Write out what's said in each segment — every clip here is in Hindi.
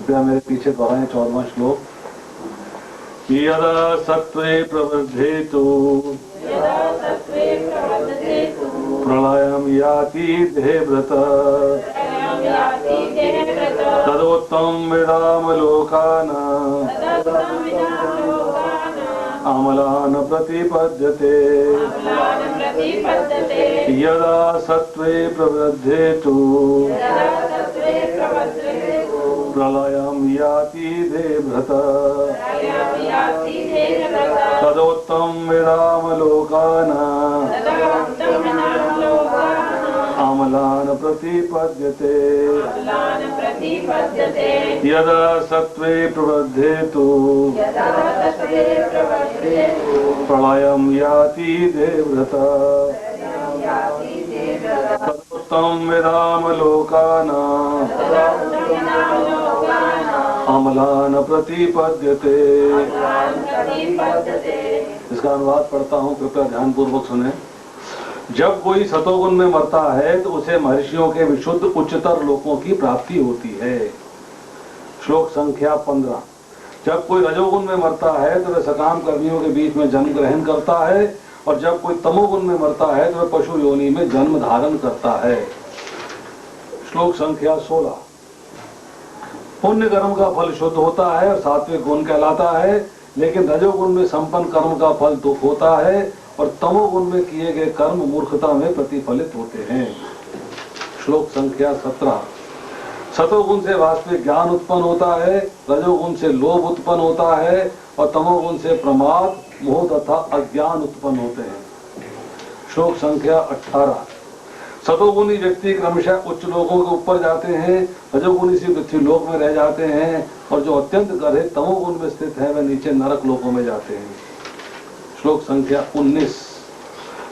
कृपया मेरे पीछे दोहराएं 14वां श्लोक। यदा सत्त्वे प्रवृद्धेतु प्रलयं याति देहभृत तदोत्तमं विदामलोकान् अमलान् प्रतिपद्यते। यदा सत्त्वे प्रवृद्धेतु प्रलयं याति देहभृत तदोत्तमं विदामलोकान् अमलान् प्रतिपद्यते। यदा सत्त्वे प्रवृद्धेतु प्रलयं याति देहभृत तदोत्तमं विदामलोकान् अमलान् प्रतिपद्यते। इसका अनुवाद पढ़ता हूँ, कृपया ध्यान पूर्वक सुने। जब कोई सतोगुण में मरता है तो उसे महर्षियों के विशुद्ध उच्चतर लोकों की प्राप्ति होती है। श्लोक संख्या 15। जब कोई रजोगुण में मरता है तो वह सकाम कर्मियों के बीच में जन्म ग्रहण करता है, और जब कोई तमोगुण में मरता है तो वह पशु योनि में जन्म धारण करता है। श्लोक संख्या 16। पुण्य कर्म का फल शुद्ध होता है और सात्विक गुण कहलाता है, लेकिन रजोगुण में संपन्न कर्म का फल दुख होता है और तमोगुण में किए गए कर्म मूर्खता में प्रतिफलित होते हैं। श्लोक संख्या 17। सतोगुण से वास्तविक ज्ञान उत्पन्न होता है, रजोगुण से लोभ उत्पन्न होता है और तमोगुण से प्रमाद, मोह तथा अज्ञान उत्पन्न होते हैं। श्लोक संख्या 18। सतोगुणी व्यक्ति क्रमशः उच्च लोकों के ऊपर जाते हैं, रजोगुणी से पृथ्वी लोक में रह जाते हैं, और जो अत्यंत गर्हित तमोगुण में स्थित है वह नीचे नरक लोकों में जाते हैं। श्लोक संख्या 19।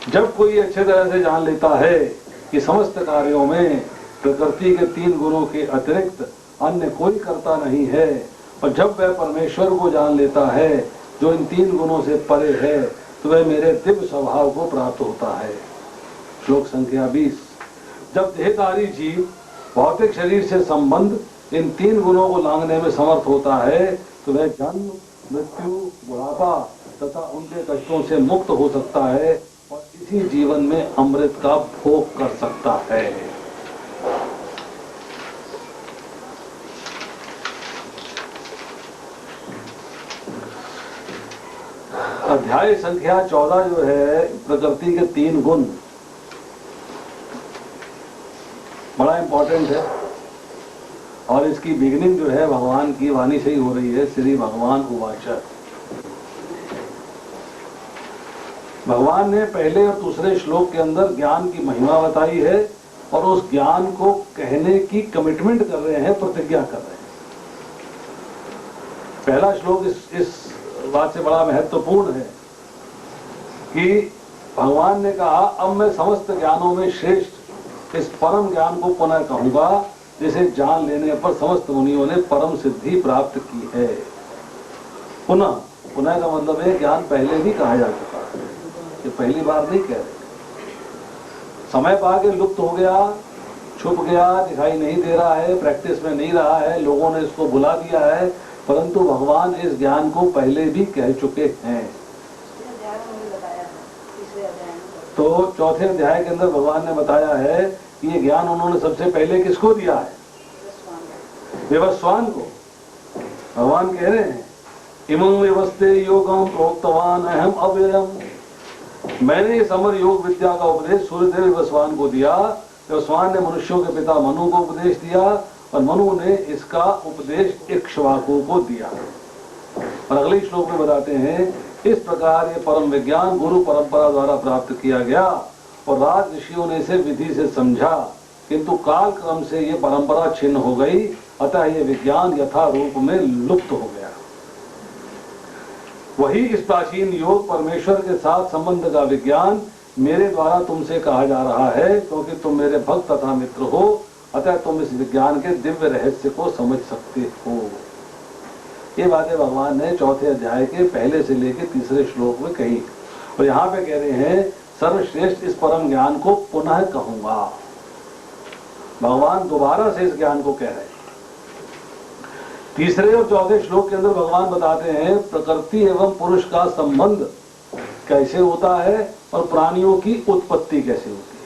जब कोई अच्छे तरह से जान लेता है कि समस्त कार्यों में प्रकृति के 3 गुणों के अतिरिक्त अन्य कोई कर्ता नहीं है, और जब वह परमेश्वर को जान लेता है जो इन 3 गुणों से परे है, तो वह मेरे दिव्य स्वभाव को प्राप्त होता है। श्लोक संख्या 20। जब देहधारी जीव भौतिक शरीर से संबंध इन 3 गुणों को लांघने में समर्थ होता है, तो वह जन्म, मृत्यु, बुढ़ापा तथा उनके कष्टों से मुक्त हो सकता है और इसी जीवन में अमृत का भोग कर सकता है। अध्याय संख्या 14 जो है प्रकृति के 3 गुण, बड़ा इंपॉर्टेंट है, और इसकी बिगिनिंग जो है भगवान की वाणी से ही हो रही है। श्री भगवान उवाच। भगवान ने पहले और दूसरे श्लोक के अंदर ज्ञान की महिमा बताई है और उस ज्ञान को कहने की कमिटमेंट कर रहे हैं, प्रतिज्ञा कर रहे हैं। पहला श्लोक इस बात से बड़ा महत्वपूर्ण है कि भगवान ने कहा, अब मैं समस्त ज्ञानों में श्रेष्ठ इस परम ज्ञान को पुनः कहूंगा, जिसे जान लेने पर समस्त मुनियों ने परम सिद्धि प्राप्त की है। पुनः का मतलब है ज्ञान पहले भी कहा जा चुका है, ये पहली बार नहीं कह रहे। समय पाके लुप्त हो गया, छुप गया, दिखाई नहीं दे रहा है, प्रैक्टिस में नहीं रहा है, लोगों ने इसको भुला दिया है, परंतु भगवान इस ज्ञान को पहले भी कह चुके हैं। तो 4थे अध्याय के अंदर भगवान ने बताया है कि ये ज्ञान उन्होंने सबसे पहले किसको दिया है? विवस्वान को। भगवान कह रहे हैं, इमं विवस्ते योगम प्रोक्तवान अहम अव्ययम। मैंने इस अमर योग विद्या का उपदेश सूर्यदेव विवस्वान को दिया। विवस्वान ने मनुष्यों के पिता मनु को उपदेश दिया और मनु ने इसका उपदेश इक्ष्वाकु को दिया। और अगले श्लोक में बताते हैं, इस प्रकार ये परम विज्ञान गुरु परंपरा द्वारा प्राप्त किया गया और राज ऋषियों ने इसे विधि से समझा, किंतु काल क्रम से ये परंपरा छिन्न हो गई, अतः ये विज्ञान यथा रूप में लुप्त हो गया। वही इस प्राचीन योग परमेश्वर के साथ संबंध का विज्ञान मेरे द्वारा तुमसे कहा जा रहा है, क्योंकि तुम मेरे भक्त तथा मित्र हो, अतः तुम इस विज्ञान के दिव्य रहस्य को समझ सकते हो। ये बातें भगवान ने 4थे अध्याय के पहले से लेकर 3रे श्लोक में कही, और यहाँ पे कह रहे हैं, सर्वश्रेष्ठ इस परम ज्ञान को पुनः कहूंगा। भगवान दोबारा से इस ज्ञान को कह रहे हैं। तीसरे और चौथे श्लोक के अंदर भगवान बताते हैं प्रकृति एवं पुरुष का संबंध कैसे होता है और प्राणियों की उत्पत्ति कैसे होती है।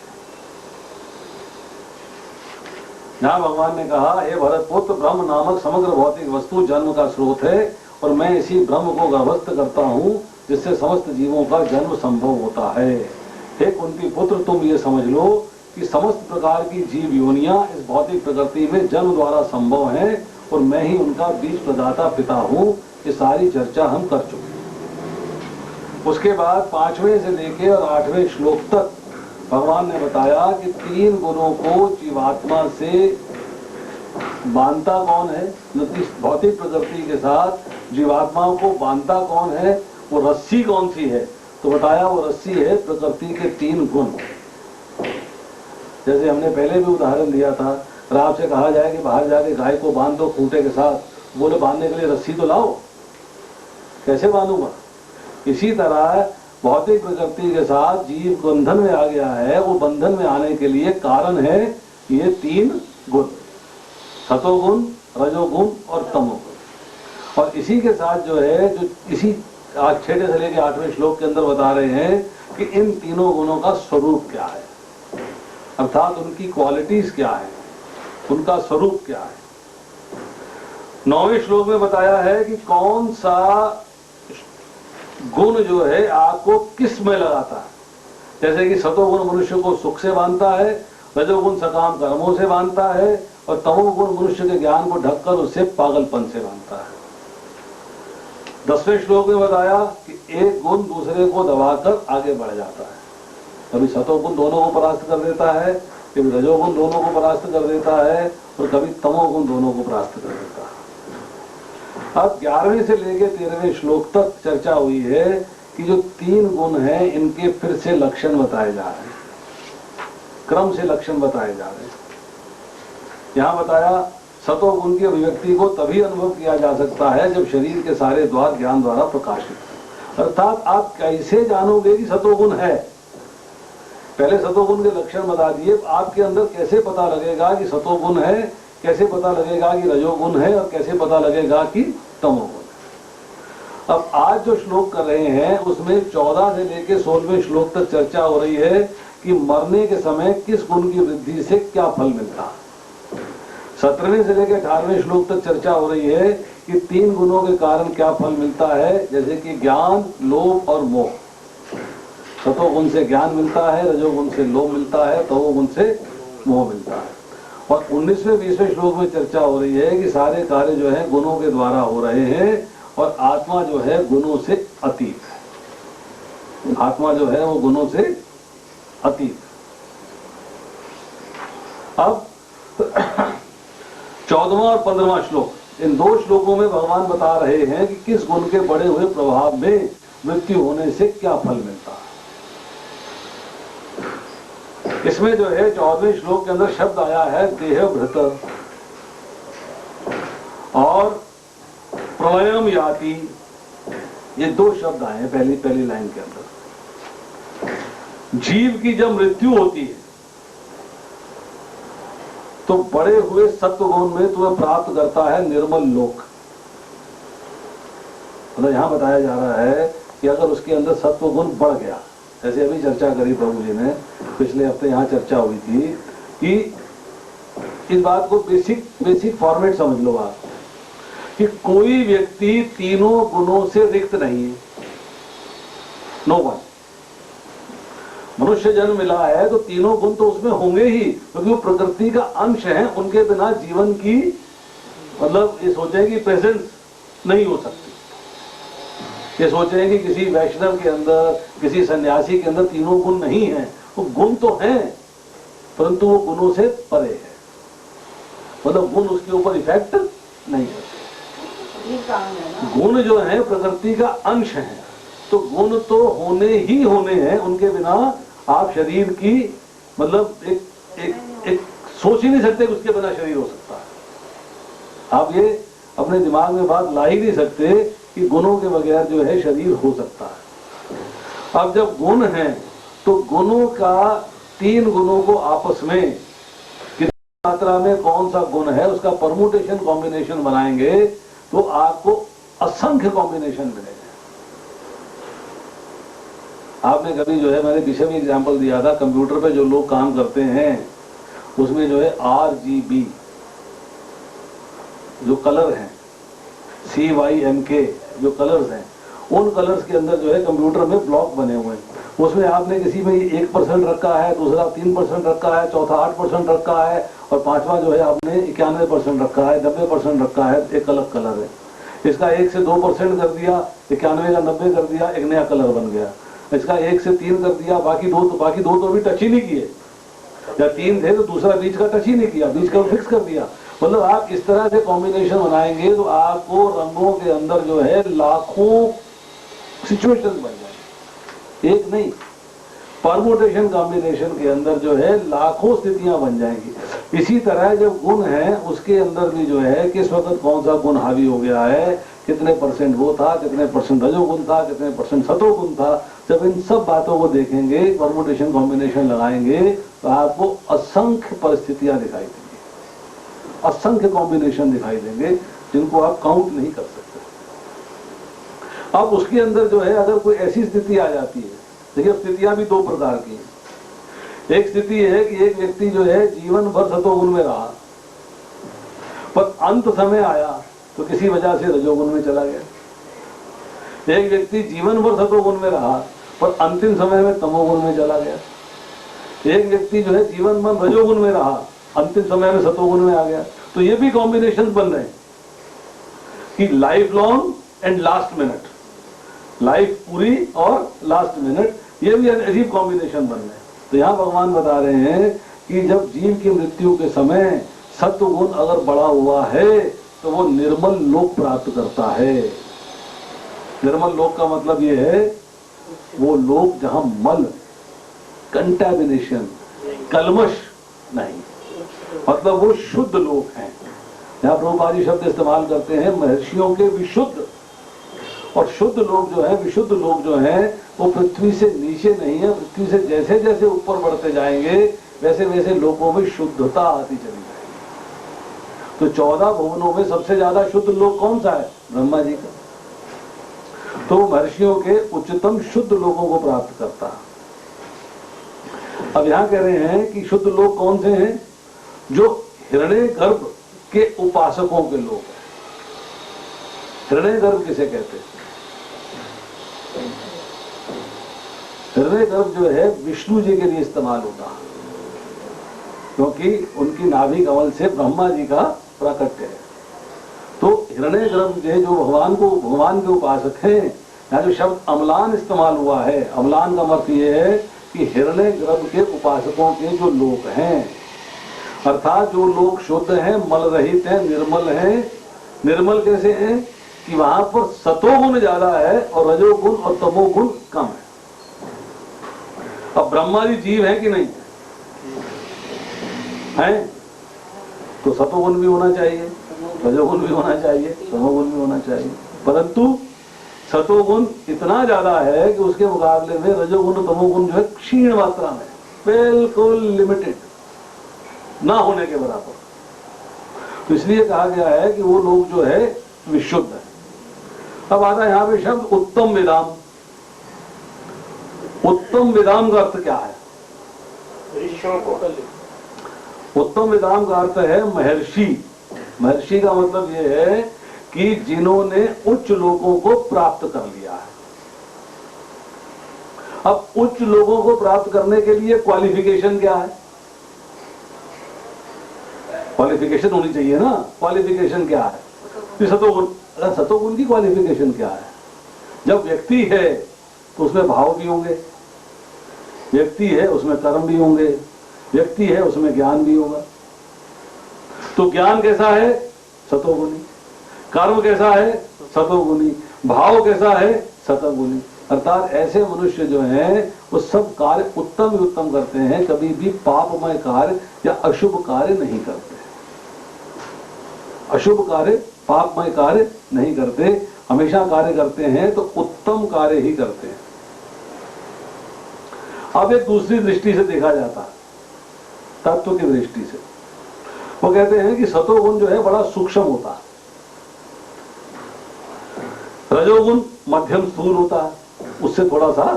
यहां भगवान ने कहा, हे भरतपुत्र, ब्रह्म नामक समग्र भौतिक वस्तु जन्म का स्रोत है और मैं इसी ब्रह्म को गर्भस्थ करता हूं जिससे समस्त जीवों का जन्म संभव होता है। हे कुंती पुत्र, तुम ये समझ लो कि समस्त प्रकार की जीव योनियां इस भौतिक प्रकृति में जन्म द्वारा संभव हैं और मैं ही उनका बीज प्रदाता पिता हूं। ये सारी चर्चा हम कर चुके। उसके बाद 5वें से लेके और 8वें श्लोक तक भगवान ने बताया कि 3 गुणों को जीवात्मा से बांधता कौन है, भौतिक प्रकृति के साथ जीवात्मा को बांधता कौन है, वो रस्सी कौन सी है। तो बताया वो रस्सी है प्रकृति के 3 गुण। जैसे हमने पहले भी उदाहरण दिया था, रात से कहा जाए कि बाहर जाके गाय को बांध दो खूंटे के साथ, बोले बांधने के लिए रस्सी तो लाओ, कैसे बांधूंगा। इसी तरह भौतिक प्रकृति के साथ जीव बंधन में आ गया है, वो बंधन में आने के लिए कारण है ये 3 गुण, सतोगुण, रजोगुण और तमोगुण। और इसी के साथ जो है, जो इसी आज 6 से लेकर 8वें श्लोक के अंदर बता रहे हैं कि इन तीनों गुणों का स्वरूप क्या है, अर्थात उनकी क्वालिटीज क्या है, उनका स्वरूप क्या है। 9वें श्लोक में बताया है कि कौन सा गुण जो है आपको किस में लगाता है। जैसे कि सतोगुण मनुष्य को सुख से बांधता है, रजोगुण सकाम कर्मों से बांधता है और तमोगुण मनुष्य के ज्ञान को ढककर उससे पागलपन से बांधता है। 10वें श्लोक में बताया कि एक गुण दूसरे को दबाकर आगे बढ़ जाता है। कभी सतोगुण दोनों को परास्त कर देता है, कभी रजोगुण दोनों को परास्त कर देता है और कभी तमोगुण दोनों को परास्त कर देता है। अब 11वें से लेकर 13वें श्लोक तक चर्चा हुई है कि जो 3 गुण हैं इनके फिर से लक्षण बताए जा रहे हैं, क्रम से लक्षण बताए जा रहे हैं। यहां बताया सतोगुण की अभिव्यक्ति को तभी अनुभव किया जा सकता है जब शरीर के सारे द्वार ज्ञान द्वारा प्रकाशित। अर्थात आप कैसे जानोगे कि सतोगुण है, पहले सतोगुण के लक्षण बता दिए, आपके अंदर कैसे पता लगेगा कि सतोगुण है, कैसे पता लगेगा कि रजोगुण है और कैसे पता लगेगा कि तमोगुण है। अब आज जो श्लोक कर रहे हैं उसमें 14 से लेकर 16वें श्लोक तक चर्चा हो रही है कि मरने के समय किस गुण की वृद्धि से क्या फल मिलता है। 17वें से लेकर 18वें श्लोक तक चर्चा हो रही है कि 3 गुणों के कारण क्या फल मिलता है, जैसे कि ज्ञान, लोभ और मोह। सतोगुण से ज्ञान मिलता है, रजोगुण से लोभ मिलता है, तमोगुण से मोह मिलता है। और 19वें 20वें श्लोक में चर्चा हो रही है कि सारे कार्य जो है गुणों के द्वारा हो रहे हैं और आत्मा जो है गुणों से अतीत है। आत्मा जो है वो गुणों से अतीत। अब 14वां और 15वां श्लोक, इन 2 श्लोकों में भगवान बता रहे हैं कि किस गुण के बढ़े हुए प्रभाव में मृत्यु होने से क्या फल मिलता है। इसमें जो है 14वें श्लोक के अंदर शब्द आया है देहभृत और प्रलयम याति, ये 2 शब्द आए हैं पहली लाइन के अंदर। जीव की जब मृत्यु होती है तो बड़े हुए सत्वगुण में तुम्हें प्राप्त करता है निर्मल लोक। मतलब यहां बताया जा रहा है कि अगर उसके अंदर सत्वगुण बढ़ गया, जैसे अभी चर्चा करी प्रभु जी ने, पिछले हफ्ते यहाँ चर्चा हुई थी कि इस बात को बेसिक फॉर्मेट समझ लो आप कि कोई व्यक्ति तीनों गुणों से रिक्त नहीं है। No one. मनुष्य जन्म मिला है तो तीनों गुण तो उसमें होंगे ही, क्योंकि वो प्रकृति का अंश है। उनके बिना जीवन की मतलब ये सोचें कि प्रेजेंस नहीं हो सकती। ये सोचें कि किसी वैष्णव के अंदर, किसी सन्यासी के अंदर तीनों गुण नहीं है। वो गुण तो हैं परंतु वो गुणों से परे है, मतलब गुण उसके ऊपर इफेक्ट नहीं करते। गुण जो है प्रकृति का अंश है, तो गुण तो होने ही होने हैं, उनके बिना आप शरीर की मतलब एक सोच ही नहीं सकते कि उसके बिना शरीर हो सकता है। आप ये अपने दिमाग में बात ला ही नहीं सकते कि गुणों के बगैर जो है शरीर हो सकता है। अब जब गुण है तो गुणों का 3 गुणों को आपस में मात्रा में कौन सा गुण है उसका परमुटेशन कॉम्बिनेशन बनाएंगे तो आपको असंख्य कॉम्बिनेशन मिलेगा। आपने कभी जो है, मैंने पीछे भी एग्जांपल दिया था, कंप्यूटर पे जो लोग काम करते हैं उसमें जो है RGB जो कलर हैं, CYMK जो कलर्स हैं, उन कलर्स के अंदर जो है कंप्यूटर में ब्लॉक बने हुए हैं। उसमें आपने किसी में 1% रखा है, दूसरा 3% रखा है, चौथा 8% रखा है और पांचवा जो है आपने 91% रखा है, 90% रखा है, एक अलग कलर है। इसका 1 से 2% कर दिया, 91 का 90 कर दिया, एक नया कलर बन गया। इसका 1 से 3 कर दिया, बाकी दो तो अभी टच ही नहीं किए, या 3 थे तो दूसरा बीच का टच ही नहीं किया, बीच का फिक्स कर दिया। मतलब आप इस तरह से कॉम्बिनेशन बनाएंगे तो आपको रंगों के अंदर जो है लाखों सिचुएशन बन जाएंगे, एक नहीं, परमुटेशन कॉम्बिनेशन के अंदर जो है लाखों स्थितियां बन जाएंगी। इसी तरह जब गुण है उसके अंदर भी जो है किस वक्त कौन सा गुण हावी हो गया है, कितने % वो था, कितने % रजोगुण था, कितने % सतोगुण था, जब इन सब बातों को देखेंगे, परमुटेशन कॉम्बिनेशन लगाएंगे तो आपको असंख्य परिस्थितियां दिखाई देंगी, असंख्य कॉम्बिनेशन दिखाई देंगे जिनको आप काउंट नहीं कर सकते। अब उसके अंदर जो है अगर कोई ऐसी स्थिति आ जाती है, देखिए स्थितियां भी 2 प्रकार की हैं। एक स्थिति है कि एक व्यक्ति जो है जीवन भर सतोगुण में रहा, पर अंत समय आया तो किसी वजह से रजोगुण में चला गया। एक व्यक्ति जीवन भर सतोगुण में रहा पर अंतिम समय में तमोगुण में चला गया। एक व्यक्ति जो है जीवन भर रजोगुण में रहा, अंतिम समय में सतोगुण में आ गया। तो ये भी कॉम्बिनेशन बन रहे हैं कि life long and last minute, life पूरी और लास्ट मिनट, ये भी अजीब कॉम्बिनेशन बन रहे हैं। तो यहाँ भगवान बता रहे हैं कि जब जीव की मृत्यु के समय सत्वगुण अगर बढ़ा हुआ है तो वो निर्मल लोक प्राप्त करता है। निर्मल लोक का मतलब ये है वो लोक जहां मल, कंटैमिनेशन, कलमश नहीं, मतलब वो शुद्ध लोक है। यहाँ प्रभुपाद जी शब्द इस्तेमाल करते हैं महर्षियों के विशुद्ध, और शुद्ध लोग जो है, विशुद्ध लोग जो है वो पृथ्वी से नीचे नहीं है। पृथ्वी से जैसे जैसे ऊपर बढ़ते जाएंगे वैसे वैसे लोगों में शुद्धता आती चली जाएगी। तो 14 भुवनों में सबसे ज्यादा शुद्ध लोक कौन सा है? ब्रह्मा जी का। तो महर्षियों के उच्चतम शुद्ध लोगों को प्राप्त करता है। अब यहां कह रहे हैं कि शुद्ध लोग कौन से हैं? जो हिरण्यगर्भ के उपासकों के लोग हैं। हिरण्यगर्भ किसे कहते हैं? हिरण्यगर्भ जो है विष्णु जी के लिए इस्तेमाल होता है, क्योंकि उनकी नाभि कमल से ब्रह्मा जी का प्राकट्य है। तो हिरण्यगर्भ जो भगवान के उपासक हैं, यहाँ जो शब्द अम्लान इस्तेमाल हुआ है, अम्लान का अर्थ ये है कि हिरण्यगर्भ के उपासकों के जो लोग हैं, अर्थात जो लोग शुद्ध हैं, मल रहित हैं, निर्मल हैं। निर्मल कैसे हैं कि वहां पर सतोगुण ज्यादा है और रजोगुण और तमोगुण कम है। अब ब्रह्मा जी जीव है कि नहीं है? तो सतोगुण भी होना चाहिए, रजोगुण भी होना चाहिए, तमोगुण भी होना चाहिए, परंतु सतोगुण इतना ज्यादा है कि उसके मुकाबले में रजोगुण और तमोगुण जो है क्षीण मात्रा में, बिल्कुल लिमिटेड, ना होने के बराबर। तो इसलिए कहा गया है कि वो लोग जो है विशुद्ध है। अब आता है यहां पे शब्द उत्तम विदाम। उत्तम विदाम का अर्थ क्या है? उत्तम विदाम का अर्थ है महर्षि। महर्षि का मतलब यह है कि जिन्होंने उच्च लोगों को प्राप्त कर लिया है। अब उच्च लोगों को प्राप्त करने के लिए क्वालिफिकेशन क्या है? क्वालिफिकेशन होनी चाहिए ना। क्वालिफिकेशन क्या है? सतोगुण। सतोगुण की क्वालिफिकेशन क्या है? जब व्यक्ति है तो उसमें भाव भी होंगे, व्यक्ति है उसमें कर्म भी होंगे, व्यक्ति है उसमें ज्ञान भी होगा। तो ज्ञान कैसा है? सतोगुणी। कर्म कैसा है? सतोगुणी। भाव कैसा है? सतोगुणी। अर्थात ऐसे मनुष्य जो हैं वो सब कार्य उत्तम ही उत्तम करते हैं, कभी भी पापमय कार्य या अशुभ कार्य नहीं करते। अशुभ कार्य, पापमय कार्य नहीं करते, हमेशा कार्य करते हैं तो उत्तम कार्य ही करते हैं। अब एक दूसरी दृष्टि से देखा जाता है, तत्व की दृष्टि से। वो कहते हैं कि सतोगुण जो है बड़ा सूक्ष्म होता है, रजोगुण मध्यम स्थूल होता है, उससे थोड़ा सा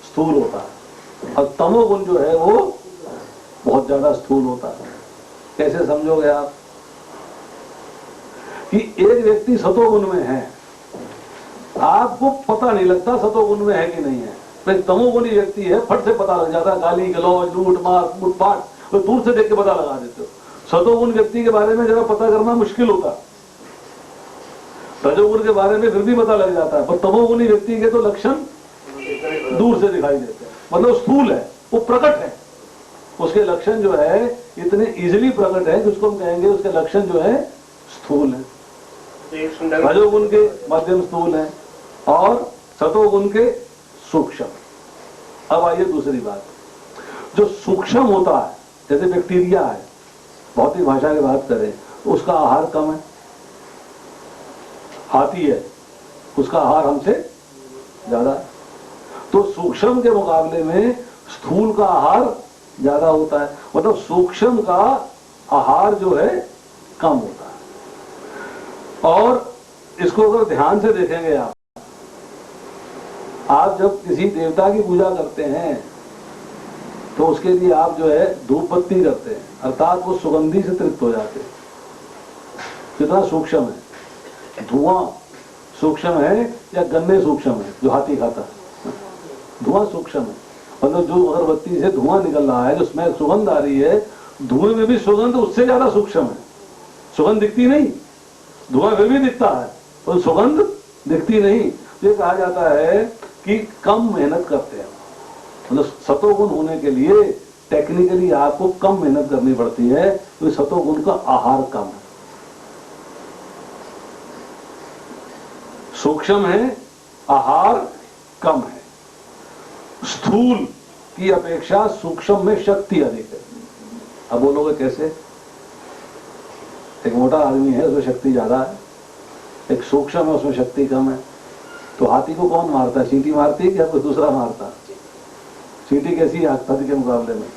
स्थूल होता है, और तमोगुण जो है वो बहुत ज्यादा स्थूल होता है। कैसे समझोगे आप कि एक व्यक्ति सतोगुण में है, आपको पता नहीं लगता सतोगुण में है कि नहीं है, तो एक तमोगुणी व्यक्ति है, फट से पता लग जाता है, गाली गलौज लूट मार लूटपाट, तो दूर से देख के पता लगा देते हो। सतोगुण व्यक्ति के बारे में जरा पता करना मुश्किल होता है, रजोगुण के बारे में फिर भी पता लग जाता है, पर तमोगुणी व्यक्ति के तो लक्षण दूर से दिखाई देते हैं, मतलब स्थूल है, वो प्रकट है, उसके लक्षण जो है इतने इजीली प्रकट है कि उसको हम कहेंगे उसके लक्षण जो है स्थूल है। रजोगुण के मध्यम स्थूल है और सतोगुण के सूक्ष्म। अब आइए दूसरी बात, जो सूक्ष्म होता है जैसे बैक्टीरिया है, भौतिक भाषा की बात करें तो उसका आहार कम है, हाथी है उसका आहार हमसे ज्यादा है, तो सूक्ष्म के मुकाबले में स्थूल का आहार ज्यादा होता है, मतलब सूक्ष्म का आहार जो है कम होता है। और इसको अगर ध्यान से देखेंगे आप जब किसी देवता की पूजा करते हैं तो उसके लिए आप जो है धूप बत्ती करते हैं, अर्थात वो सुगंधी से तृप्त हो जाते हैं। कितना सूक्ष्म है, धुआं सूक्ष्म है या गन्ने सूक्ष्म है जो हाथी खाता है, धुआं सूक्ष्म है, मतलब जो अगरबत्ती से धुआं निकल रहा है, जो उसमें सुगंध आ रही है, धुएं में भी सुगंध उससे ज्यादा सूक्ष्म है। सुगंध दिखती नहीं, धुआं फिर भी दिखता है पर सुगंध दिखती नहीं। ये कहा जाता है कि कम मेहनत करते हैं, मतलब सतोगुण होने के लिए टेक्निकली आपको कम मेहनत करनी पड़ती है, तो सतोगुण का आहार कम है, सूक्ष्म है, आहार कम है। स्थूल की अपेक्षा सूक्ष्म में शक्ति अधिक है। अब बोलोगे कैसे? एक मोटा आदमी है उसमें शक्ति ज्यादा है, एक सूक्ष्म है उसमें शक्ति कम है, तो हाथी को कौन मारता है? चींटी मारती है या कोई दूसरा मारता है? चींटी कैसी है हाथी के मुकाबले में?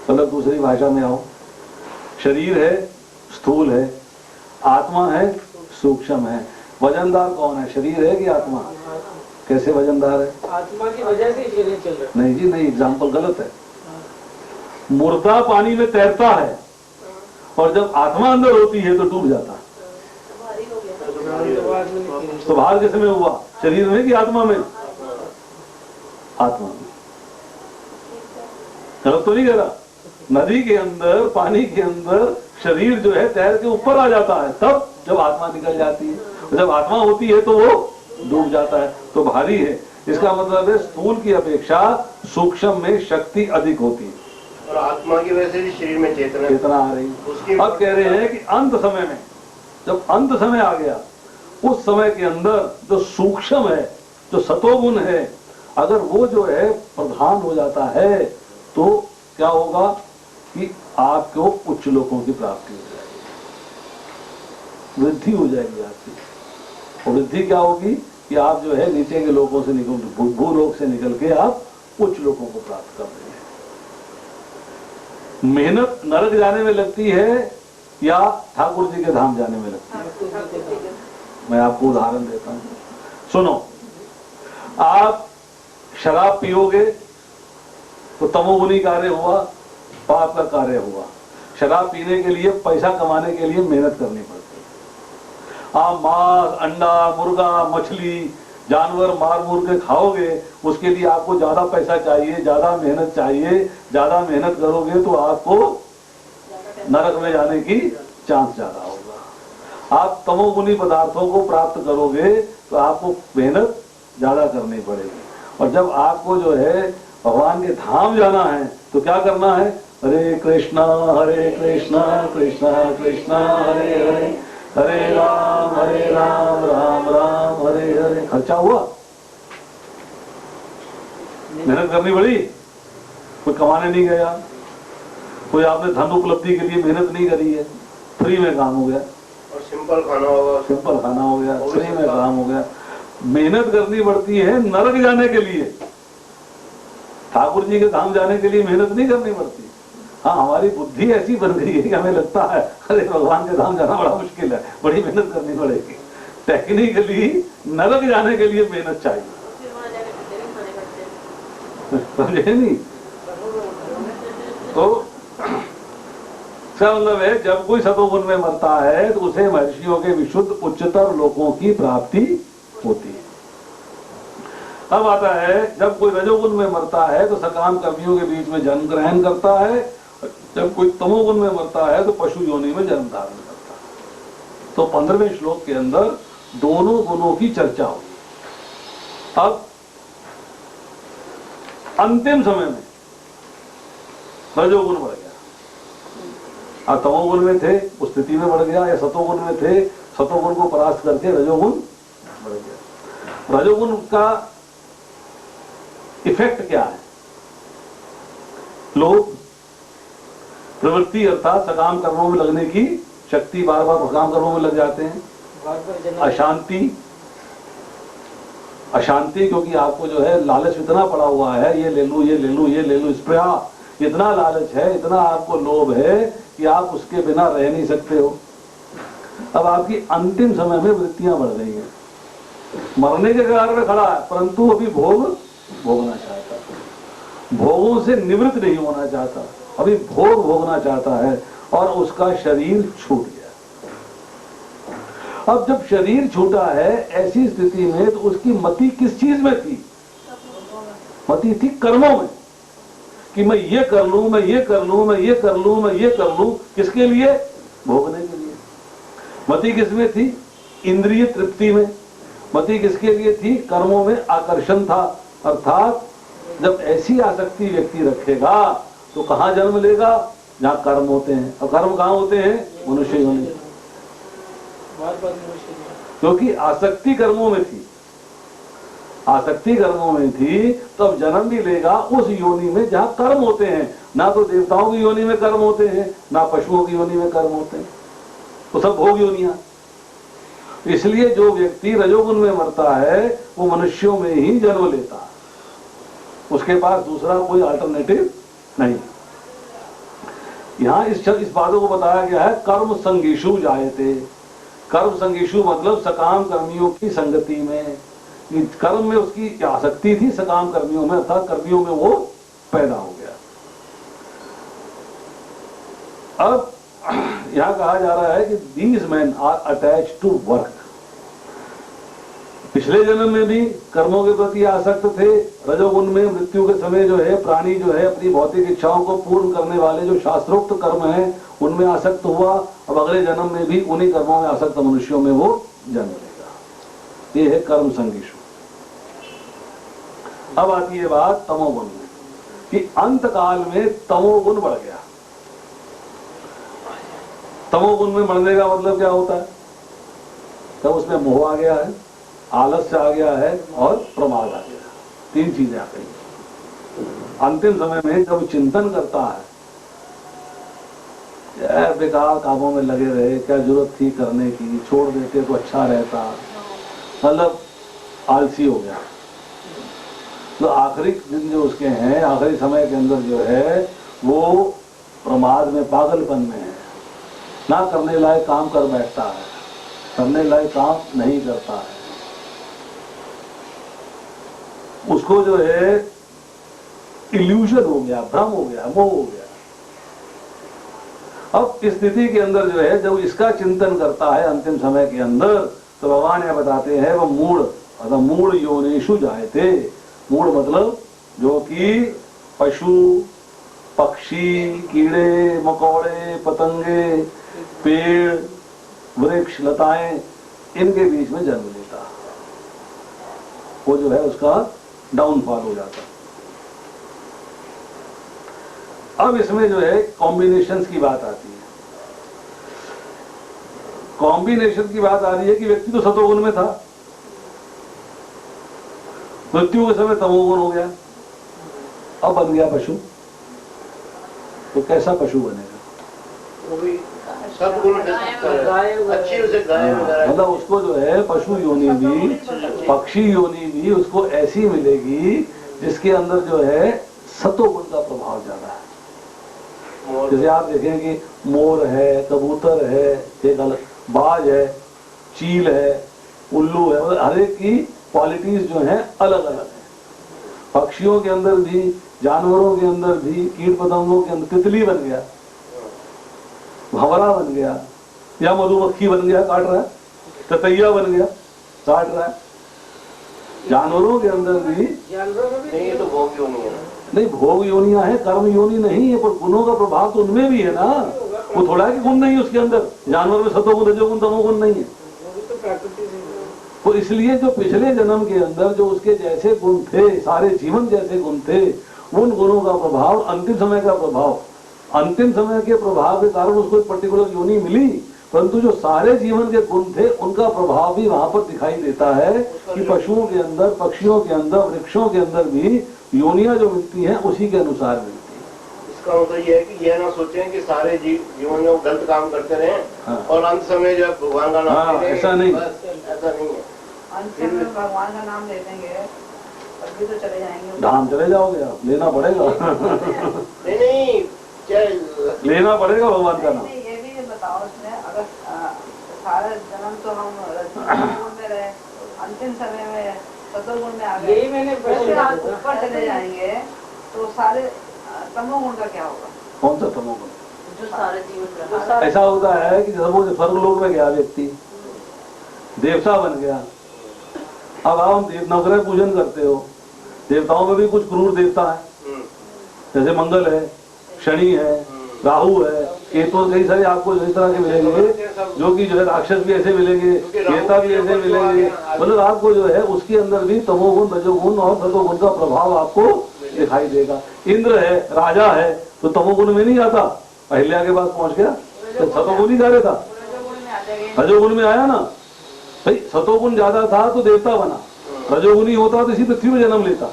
मतलब दूसरी भाषा में आओ, शरीर है स्थूल है, आत्मा है सूक्ष्म है, वजनदार कौन है, शरीर है कि आत्मा? कैसे वजनदार है? आत्मा की वजह से शरीर चल रहा है। नहीं जी नहीं, एग्जाम्पल गलत है। मुर्दा पानी में तैरता है और जब आत्मा अंदर होती है तो डूब जाता है, तो बाहर किस में हुआ? शरीर में कि आत्मा में? आत्मा में। गलत तो नहीं कह रहा? नदी के अंदर, पानी के अंदर शरीर जो है तैर के ऊपर आ जाता है तब जब आत्मा निकल जाती है, जब आत्मा होती है तो वो डूब जाता है, तो भारी है। इसका मतलब है स्थूल की अपेक्षा सूक्ष्म में शक्ति अधिक होती है, और आत्मा की वजह से भी शरीर में चेतना आ रही है। अब कह रहे हैं कि अंत समय में, जब अंत समय आ गया, उस समय के अंदर जो सूक्ष्म है, जो सतोगुण है, अगर वो जो है प्रधान हो जाता है तो क्या होगा कि आपको उच्च लोकों की प्राप्ति हो जाएगी, वृद्धि हो जाएगी आपकी। और वृद्धि क्या होगी कि आप जो है नीचे के लोगों से निकल, भूलोक से निकल के आप उच्च लोगों को प्राप्त कर रहे हैं। मेहनत नरक जाने में लगती है या ठाकुर जी के धाम जाने में लगती है? मैं आपको उदाहरण देता हूं, सुनो। आप शराब पियोगे तो तमोगुनी कार्य हुआ, पाप का कार्य हुआ। शराब पीने के लिए, पैसा कमाने के लिए मेहनत करनी पड़ती है। आप मांस, अंडा, मुर्गा, मछली, जानवर मार मूर के खाओगे, उसके लिए आपको ज्यादा पैसा चाहिए, ज्यादा मेहनत चाहिए। ज्यादा मेहनत करोगे तो आपको नरक में जाने की चांस ज्यादा होगा। आप तमोगुनी पदार्थों को प्राप्त करोगे तो आपको मेहनत ज्यादा करनी पड़ेगी। और जब आपको जो है भगवान के धाम जाना है तो क्या करना है? हरे कृष्णा कृष्णा कृष्णा हरे हरे, हरे राम राम राम हरे हरे। खर्चा हुआ, मेहनत करनी पड़ी, कोई कमाने नहीं गया, कोई आपने धन उपलब्धि के लिए मेहनत नहीं करी है, फ्री में काम हो गया। और सिंपल खाना होगा, सिंपल खाना हो गया, फ्री में काम हो गया। मेहनत करनी पड़ती है नरक जाने के लिए, ठाकुर जी के धाम जाने के लिए मेहनत नहीं करनी पड़ती। हाँ, हमारी बुद्धि ऐसी बन गई है कि हमें लगता है अरे भगवान के धाम जाना बड़ा मुश्किल है, बड़ी मेहनत करनी पड़ेगी। टेक्निकली नरक जाने के लिए मेहनत चाहिए, समझे नहीं? तो इसका मतलब है जब कोई सतोगुण में मरता है तो उसे महर्षियों के विशुद्ध उच्चतर लोकों की प्राप्ति होती है। अब आता है जब कोई रजोगुण में मरता है तो सकाम कर्मियों के बीच में जन्म ग्रहण करता है, जब कोई तमोगुण में मरता है तो पशु योनि में जन्म धारण करता है। तो 15वें श्लोक के अंदर दोनों गुणों की चर्चा हुई। अब अंतिम समय में रजोगुण बढ़ गया, आप तमोगुण में थे उस स्थिति में बढ़ गया, या सतोगुण में थे सतोगुण को परास्त करके रजोगुण बढ़ गया। रजोगुण का इफेक्ट क्या है? लोभ, प्रवृत्ति अर्थात सकाम कर्मों में लगने की शक्ति, बार बार सकाम कर्मों में लग जाते हैं। अशांति, अशांति क्योंकि आपको जो है लालच इतना पड़ा हुआ है, ये ले लूं ये ले लूं ये ले लूं, स्प्रेहा इतना लालच है, इतना आपको लोभ है कि आप उसके बिना रह नहीं सकते हो। अब आपकी अंतिम समय में वृत्तियां बढ़ गई हैं, मरने के कगार में खड़ा है परंतु अभी भोगना चाहता है, भोगों से निवृत्त नहीं होना चाहता, अभी भोग भोगना चाहता है और उसका शरीर छूट गया। अब जब शरीर छूटा है ऐसी स्थिति में तो उसकी मति किस चीज में थी? मति थी कर्मों में, कि मैं ये कर लूं, मैं ये कर लूं, मैं ये कर लूं, मैं ये कर लूं, किसके लिए? भोगने के लिए। मति किसमें थी? इंद्रिय तृप्ति में। मति किसके लिए थी? कर्मों में आकर्षण था। अर्थात जब ऐसी आसक्ति व्यक्ति रखेगा तो कहां जन्म लेगा? जहां कर्म होते हैं। और कर्म कहां होते हैं? मनुष्य योनि। क्योंकि आसक्ति कर्मों में थी, आसक्ति कर्मों में थी, तो अब जन्म भी लेगा उस योनि में जहां कर्म होते हैं। ना तो देवताओं की योनि में कर्म होते हैं, ना पशुओं की योनि में कर्म होते हैं, तो सब भोग योनियां। इसलिए जो व्यक्ति रजोगुण में मरता है वो मनुष्यों में ही जन्म लेता है, उसके पास दूसरा कोई अल्टरनेटिव नहीं। यहां इस बातों को बताया गया है कर्म संगीषु जायते। कर्म संगीषु मतलब सकाम कर्मियों की संगति में, कर्म में उसकी आसक्ति थी, सकाम कर्मियों में अर्थात कर्मियों में वो पैदा हो गया। अब यहां कहा जा रहा है कि these man are attach to work. पिछले जन्म में भी कर्मों के प्रति आसक्त थे, रजोगुण में मृत्यु के समय जो है प्राणी जो है अपनी भौतिक इच्छाओं को पूर्ण करने वाले जो शास्त्रोक्त कर्म हैं उनमें आसक्त हुआ। अब अगले जन्म में भी उन्हीं कर्मों में आसक्त मनुष्यों में वो जन्म लेगा। ये है कर्म संगीषु। अब आती है बात तमोगुण में, कि अंत काल में तमोगुण बढ़ गया। तमोगुण में बढ़ने का मतलब क्या होता है? तब उसमें मोह आ गया है, आलस्य आ गया है और प्रमाद आ गया। तीन चीजें आ गई। अंतिम समय में जब चिंतन करता है यार बेकार कामों में लगे रहे, क्या जरूरत थी करने की, छोड़ देते तो अच्छा रहता, मतलब आलसी हो गया। तो आखिरी दिन जो उसके हैं, आखिरी समय के अंदर जो है वो प्रमाद में, पागलपन में है, ना करने लायक काम कर बैठता है, करने लायक काम नहीं करता है। उसको जो है इल्यूजन हो गया, भ्रम हो गया, मोह हो गया। अब इस स्थिति के अंदर जो है जब इसका चिंतन करता है अंतिम समय के अंदर, तो भगवान यह बताते हैं वो मूढ़, अर्थात मूढ़ योनिषु जायते। मूढ़ मतलब जो कि पशु, पक्षी, कीड़े मकोड़े, पतंगे, पेड़, वृक्ष, लताएं, इनके बीच में जन्म लेता, वो जो है उसका डाउनफॉल हो जाता। अब इसमें जो है कॉम्बिनेशंस की बात आती है। कॉम्बिनेशन की बात आ रही है कि व्यक्ति तो सतोगुण में था, मृत्यु के समय तमोगुण हो गया, अब बन गया पशु। तो कैसा पशु बनेगा? वो भी सब गुण अच्छी उसे गाय वगैरह, मतलब उसको जो है पशु योनि भी, पक्षी योनि भी उसको ऐसी मिलेगी जिसके अंदर जो है सतोगुण का प्रभाव ज्यादा है। जैसे आप देखें कि मोर है, कबूतर है, एक अलग बाज है, चील है, उल्लू है, मतलब हर एक की क्वालिटीज जो हैं अलग अलग है। पक्षियों के अंदर भी, जानवरों के अंदर भी, कीट पतंगों के अंदर तितली बन गया, भंवरा बन गया, या मधुमक्खी बन गया काट रहा है, ततैया बन गया काट रहा है। जानवरों के अंदर भी जानवरों में भी नहीं, ये तो भोग योनि है ना। नहीं, भोग योनियां है, कर्म योनि नहीं है, पर गुणों का प्रभाव तो उनमें भी है ना। वो थोड़ा कि गुण नहीं है उसके अंदर, जानवर में सतोगुण रजोगुण तमोगुण नहीं है। वो भी तो प्रकृति से है। तो इसलिए जो पिछले जन्म के अंदर जो उसके जैसे गुण थे, सारे जीवन जैसे गुण थे, उन गुणों का प्रभाव, अंतिम समय का प्रभाव, अंतिम समय के प्रभाव के कारण उसको एक पर्टिकुलर योनि मिली, परंतु जो सारे जीवन के गुण थे उनका प्रभाव भी वहां पर दिखाई देता है कि पशुओं के अंदर, पक्षियों के अंदर, वृक्षों के अंदर भी योनियां जो मिलती हैं उसी के अनुसार मिलती है। इसका मतलब ये है कि यह ना सोचें कि सारे जीवन में वो गलत काम करते रहे हाँ। और अंत समय जब भगवान का नाम हाँ, लेंगे, ऐसा नहीं। बस ऐसा नहीं है। अंत में भगवान का नाम ले देंगे तब भी तो चले जाएंगे। धाम चले जाओगे आप, लेना पड़ेगा नहीं नहीं, चाहे लेना पड़ेगा भगवान का नाम। नहीं, ये भी बताओ इसमें, अगर सारा जन्म तो हम रजोगुण में रहे, अंतिम समय में सतोगुण में आ यही गए, मैंने फिर प्रश्न आप पूछा। ऊपर चले जाएंगे तो सारे तमोगुण का क्या होगा? कौन सा तमोगुण? जो सारे जीवन जो रहा। सारे- ऐसा होता है कि जब वो स्वर्गलोक में गया व्यक्ति, देवता बन गया, अब आप नवग्रह पूजन करते हो, देवताओं में भी कुछ क्रूर देवता है, जैसे मंगल है, शनि है, राहु है, केतु, कई सारे आपको इस तरह के मिलेंगे, जो कि जो है राक्षस भी ऐसे मिलेंगे, नेता भी ऐसे मिलेंगे, मतलब आपको जो है उसके अंदर भी तमोगुण, रजोगुण और सतोगुण का प्रभाव आपको दिखाई देगा। इंद्र है, राजा है, तो तमोगुण में नहीं आता, अहिल्या के पास पहुंच गया तो सतोगुण ही कार्य था, रजोगुण में आ जाएंगे। रजोगुण में आया ना भाई, सतोगुण ज्यादा था तो देवता बना, रजोगुणी होता तो इसी पृथ्वी में जन्म लेता,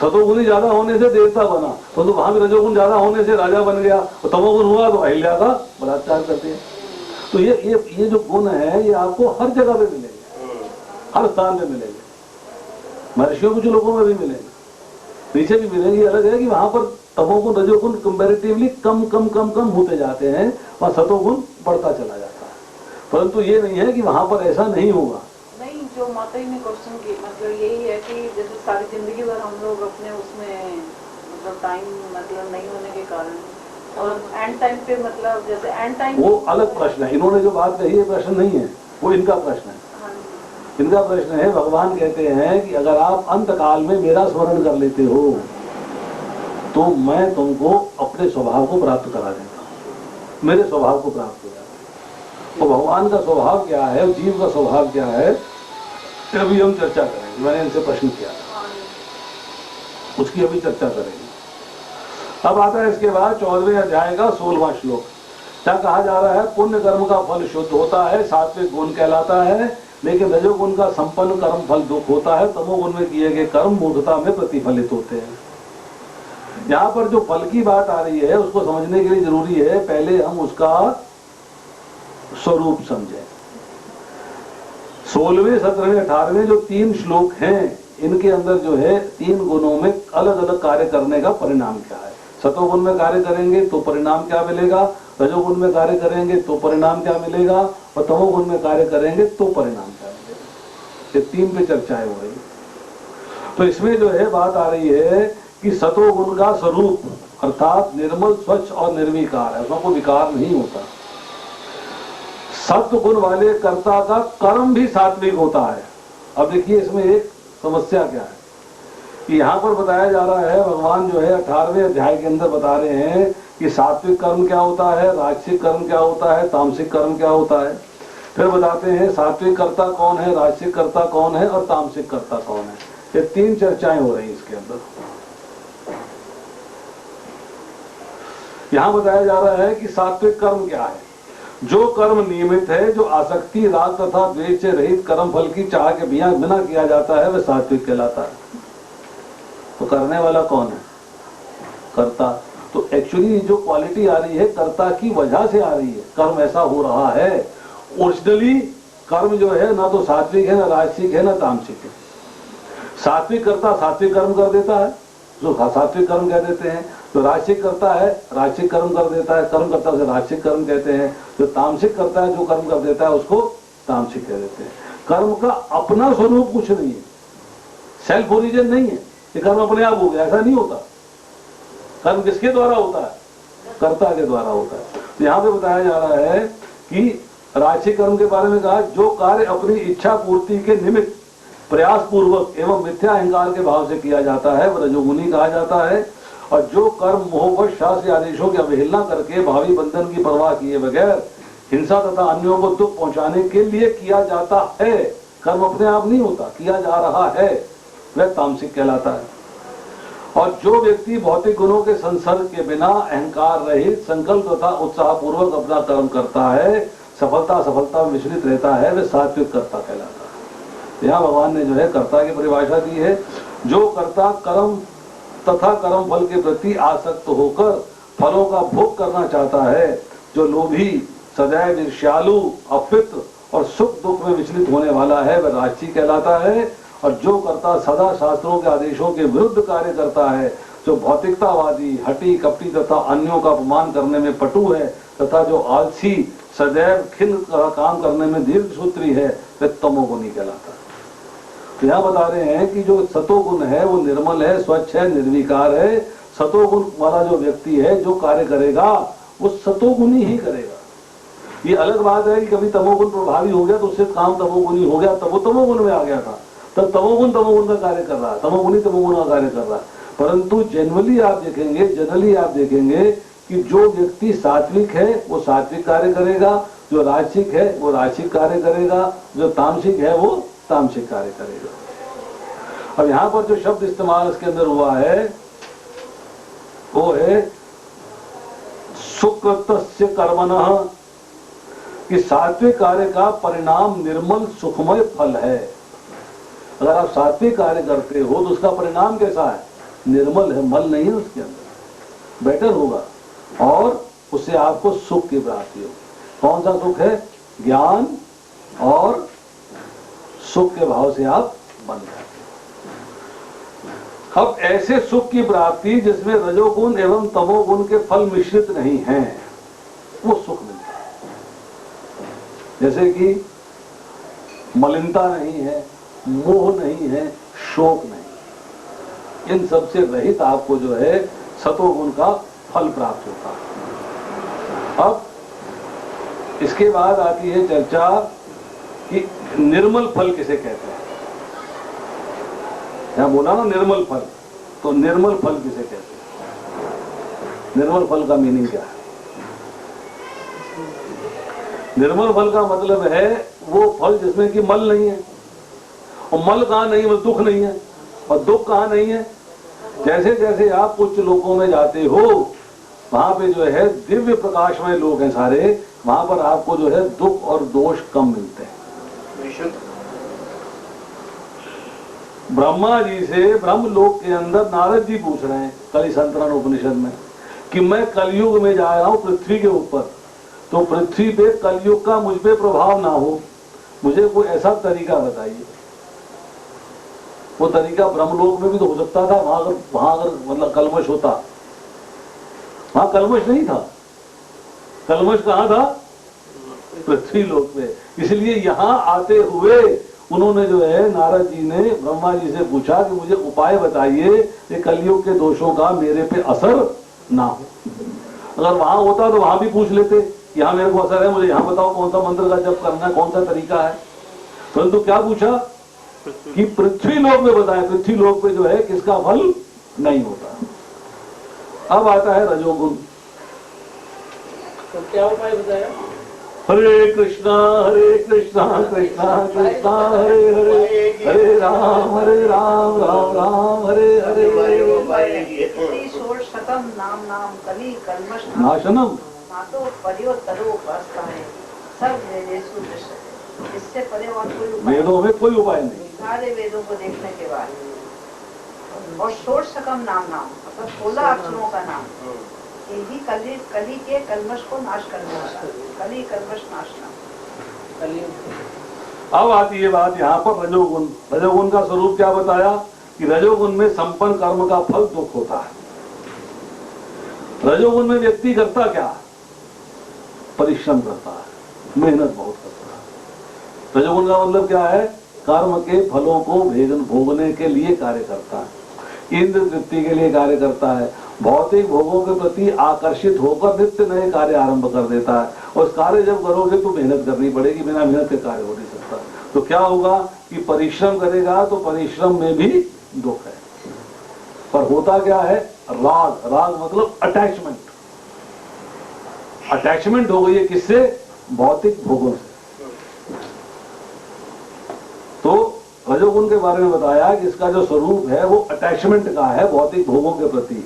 सतोगुणी ज्यादा होने से देवता बना, तो वहां भी रजोगुण ज्यादा होने से राजा बन गया, और तमोगुण हुआ तो अहिल्या का बलात्कार करते हैं। तो ये जो गुण है ये आपको हर जगह पे मिलेंगे, हर स्थान पे मिलेंगे, महर्षियों कुछ लोगों में भी मिलेंगे, नीचे भी मिलेंगे। अलग है कि वहां पर तमोगुण रजोगुण कंपैरेटिवली कम कम कम कम होते जाते हैं, वहां सतोगुण बढ़ता चला जाता है, परंतु ये नहीं है कि वहां पर ऐसा नहीं होगा। नहीं, जो माता जी ने क्वेश्चन की मतलब यही है कि जैसे सारी जिंदगी भर हम लोग अपने उसमें मतलब टाइम मतलब नहीं होने के कारण और एंड टाइम पे मतलब जैसे एंड टाइम वो अलग प्रश्न है, इन्होंने जो बात कही है प्रश्न नहीं है, वो इनका प्रश्न है। इनका प्रश्न है, भगवान कहते हैं कि अगर आप अंत काल में मेरा स्मरण कर लेते हो तो मैं तुमको अपने स्वभाव को प्राप्त करा देता हूँ, मेरे स्वभाव को प्राप्त हो जाता है। तो भगवान का स्वभाव क्या है, जीव का स्वभाव क्या है, अभी हम चर्चा करेंगे। मैंने इनसे प्रश्न किया था, उसकी अभी चर्चा करेंगे। अब आता है इसके बाद 14वें अध्याय का 16वां श्लोक। क्या कहा जा रहा है? पुण्य कर्म का फल शुद्ध होता है, सात्विक गुण कहलाता है, लेकिन रजोगुण का संपन्न कर्म फल दुख होता है, तमोगुण में किए गए कर्म मूर्खता में प्रतिफलित होते हैं। यहाँ पर जो फल की बात आ रही है उसको समझने के लिए जरूरी है पहले हम उसका स्वरूप समझें। 16वें 17वें 18वें जो 3 श्लोक हैं, इनके अंदर जो है 3 गुणों में अलग अलग कार्य करने का परिणाम क्या है। सतोगुण में कार्य करेंगे तो परिणाम क्या मिलेगा, रजोगुण में कार्य करेंगे तो परिणाम क्या मिलेगा, और तमोगुण में कार्य करेंगे तो परिणाम क्या मिलेगा। ये 3 पे चर्चाएं हो रही। तो इसमें जो है बात आ रही है कि सतोगुण का स्वरूप अर्थात निर्मल, स्वच्छ और निर्विकार है, उसमें कोई विकार नहीं होता। सत्व गुण वाले कर्ता का कर्म भी सात्विक होता है। अब देखिए इसमें एक समस्या क्या है कि यहाँ पर बताया जा रहा है, भगवान जो है 18वें अध्याय के अंदर बता रहे हैं कि सात्विक कर्म क्या होता है, राजसिक कर्म क्या होता है, तामसिक कर्म क्या होता है। फिर बताते हैं सात्विक कर्ता कौन है, राजसिक कर्ता कौन है और तामसिक कर्ता कौन है। ये 3 चर्चाएं हो रही इसके अंदर। यहाँ बताया जा रहा है कि सात्विक कर्म क्या है, जो कर्म नियमित है, जो आसक्ति, राग तथा द्वेष से रहित कर्म फल की चाह के बिना किया जाता है, वह सात्विक कहलाता है। तो करने वाला कौन है? कर्ता। तो एक्चुअली जो क्वालिटी आ रही है कर्ता की वजह से आ रही है, कर्म ऐसा हो रहा है। ओरिजिनली कर्म जो है ना तो सात्विक है, ना राजसिक है, ना तामसिक है। सात्विक कर्ता सात्विक कर्म कर देता है, जो सात्विक कर्म कह देते हैं, जो राजसिक करता है राजसिक कर्म कर देता है, कर्म करता है उसे राजसिक कर्म कहते हैं। जो तामसिक करता है, जो कर्म कर देता है उसको तामसिक कह देते हैं। कर्म का अपना स्वरूप कुछ नहीं है, सेल्फ ओरिजिन नहीं है, ये कर्म अपने आप हो गया, ऐसा नहीं होता। कर्म किसके द्वारा होता है? कर्ता के द्वारा होता है। तो यहाँ पे बताया जा रहा है कि राजसिक कर्म के बारे में कहा, जो कार्य अपनी इच्छा पूर्ति के निमित्त प्रयास पूर्वक एवं मिथ्या अहंकार के भाव से किया जाता है वह रजोगुणी कहा जाता है। और जो कर्म मोहवश शास्त्रीय आदेशों की अवहेलना करके भावी बंधन की परवाह किए बगैर हिंसा तथा अन्यों को दुख पहुंचाने के लिए किया जाता है, कर्म अपने आप नहीं होता, किया जा रहा है, वह तामसिक कहलाता है। और जो व्यक्ति भौतिक गुणों के संसर्ग के बिना अहंकार रहित संकल्प तथा उत्साह पूर्वक अपना कर्म करता है, सफलता में मिश्रित रहता है, वह सात्विक कर्ता कहलाता है। यहाँ भगवान ने जो है कर्ता की परिभाषा दी है। जो कर्ता कर्म तथा कर्म फल के प्रति आसक्त होकर फलों का भोग करना चाहता है, जो लोभी, सदैव ईर्ष्यालु, अपित्र और सुख दुख में विचलित होने वाला है, वह राजसी कहलाता है। और जो कर्ता सदा शास्त्रों के आदेशों के विरुद्ध कार्य करता है, जो भौतिकतावादी, हठी कपटी तथा अन्यों का अपमान करने में पटु है तथा जो आलसी, सदैव खिल काम करने में दीर्घसूत्री है, वह तमोगुणी कहलाता है। तो यहाँ बता रहे हैं कि जो सतोगुण है वो निर्मल है, स्वच्छ है, निर्विकार है। सतोगुण वाला जो व्यक्ति है जो कार्य करेगा वो सतोगुणी ही करेगा। ये अलग बात है कि कभी तमोगुण प्रभावी हो गया तो उससे काम तमोगुणी हो गया, तब वो तमोगुण में आ गया था, तब तमोगुण का कार्य कर रहा है, तमोगुणी तमोगुण का कार्य कर रहा है। परंतु जनरली आप देखेंगे कि जो व्यक्ति सात्विक है वो सात्विक कार्य करेगा, जो राजसिक है वो राजसिक कार्य करेगा, जो तामसिक है वो तामसिक कार्य करेगा। अब यहाँ पर जो शब्द इस्तेमाल इसके अंदर हुआ है वो है सुकृतस्य कर्मणः, कि सात्विक कार्य का परिणाम निर्मल सुखमय फल है। अगर आप सात्विक कार्य करते हो तो उसका परिणाम कैसा है? निर्मल है, मल नहीं है उसके अंदर, बेटर होगा और उससे आपको सुख की प्राप्ति होगी। कौन सा सुख है? ज्ञान और सुख के भाव से आप बन जाते हो। अब ऐसे सुख की प्राप्ति जिसमें रजोगुण एवं तमोगुण के फल मिश्रित नहीं हैं, वो सुख मिलता है। जैसे कि मलिनता नहीं है, मोह नहीं है, शोक नहीं, इन सब से रहित आपको जो है सतोगुण का फल प्राप्त होता है। अब इसके बाद आती है चर्चा कि निर्मल फल किसे कहते हैं। यहां बोला ना निर्मल फल, तो निर्मल फल किसे कहते हैं? निर्मल फल का मीनिंग क्या है? निर्मल फल का मतलब है वो फल जिसमें कि मल नहीं है, और मल कहां नहीं है? दुख नहीं है, और दुख कहां नहीं है? जैसे जैसे आप उच्च लोकों में जाते हो वहां पे जो है दिव्य प्रकाशमय लोग हैं सारे, वहां पर आपको जो है दुख और दोष कम मिलते हैं। ब्रह्मा जी से ब्रह्म लोक के अंदर नारद जी पूछ रहे हैं कलि संतरण उपनिषद में कि मैं कलयुग में जा रहा हूं पृथ्वी के ऊपर, तो पृथ्वी पे कलयुग का मुझ पे प्रभाव ना हो, मुझे कोई ऐसा तरीका बताइए। वो तरीका ब्रह्मलोक में भी तो हो सकता था, वहां अगर मतलब कलमश होता, वहां कलमश नहीं था। कलमश कहां था? पृथ्वी लोक में। इसलिए यहां आते हुए उन्होंने जो है नारद जी ने ब्रह्मा जी से पूछा कि मुझे उपाय बताइए कि कलयुग के दोषों का मेरे पे असर ना हो। अगर वहां होता तो वहां भी पूछ लेते, यहाँ मेरे को असर है, मुझे यहाँ बताओ कौन सा मंत्र का जप करना है, कौन सा तरीका है। परंतु क्या पूछा कि पृथ्वी लोक में बताए, पृथ्वी लोक पे जो है किसका फल नहीं होता। अब आता है रजोगुण। तो क्या उपाय बताया? हरे कृष्णा कृष्णा कृष्णा हरे हरे, हरे राम राम राम हरे हरे। शतम नाम नाम कली कल्मष नाशनम नातो पर्यो तरो पस्ताए सब वेदेषु दृश्यते। इससे परे और कोई उपाय, वेदों में कोई उपाय नहीं। सारे वेदों को देखने के बाद और षोडशकम नाम नाम मतलब 16 अक्षरों का नाम, यही कली के कल्मष को नाश करने वाला, कली कल्मष नाशना। अब आती है बात यहाँ पर रजोगुण। रजोगुण का स्वरूप क्या बताया कि रजोगुण में संपन्न कर्म का फल दुख होता है। रजोगुण में व्यक्ति करता क्या? परिश्रम करता है, मेहनत बहुत करता है। रजोगुण का मतलब क्या है? कर्म के फलों को भोगने के लिए कार्य करता है, इंद्र तृप्ति के लिए कार्य करता है, भौतिक भोगों के प्रति आकर्षित होकर नित्य नए कार्य आरंभ कर देता है। और उस कार्य जब करोगे तो मेहनत करनी पड़ेगी, बिना मेहनत के कार्य हो नहीं सकता। तो क्या होगा कि परिश्रम करेगा तो परिश्रम में भी दुख है। पर होता क्या है? राग। राग मतलब अटैचमेंट। अटैचमेंट हो गई है किससे? भौतिक भोगों से। तो रजोगुण के बारे में बताया कि इसका जो स्वरूप है वो अटैचमेंट का है भौतिक भोगों के प्रति।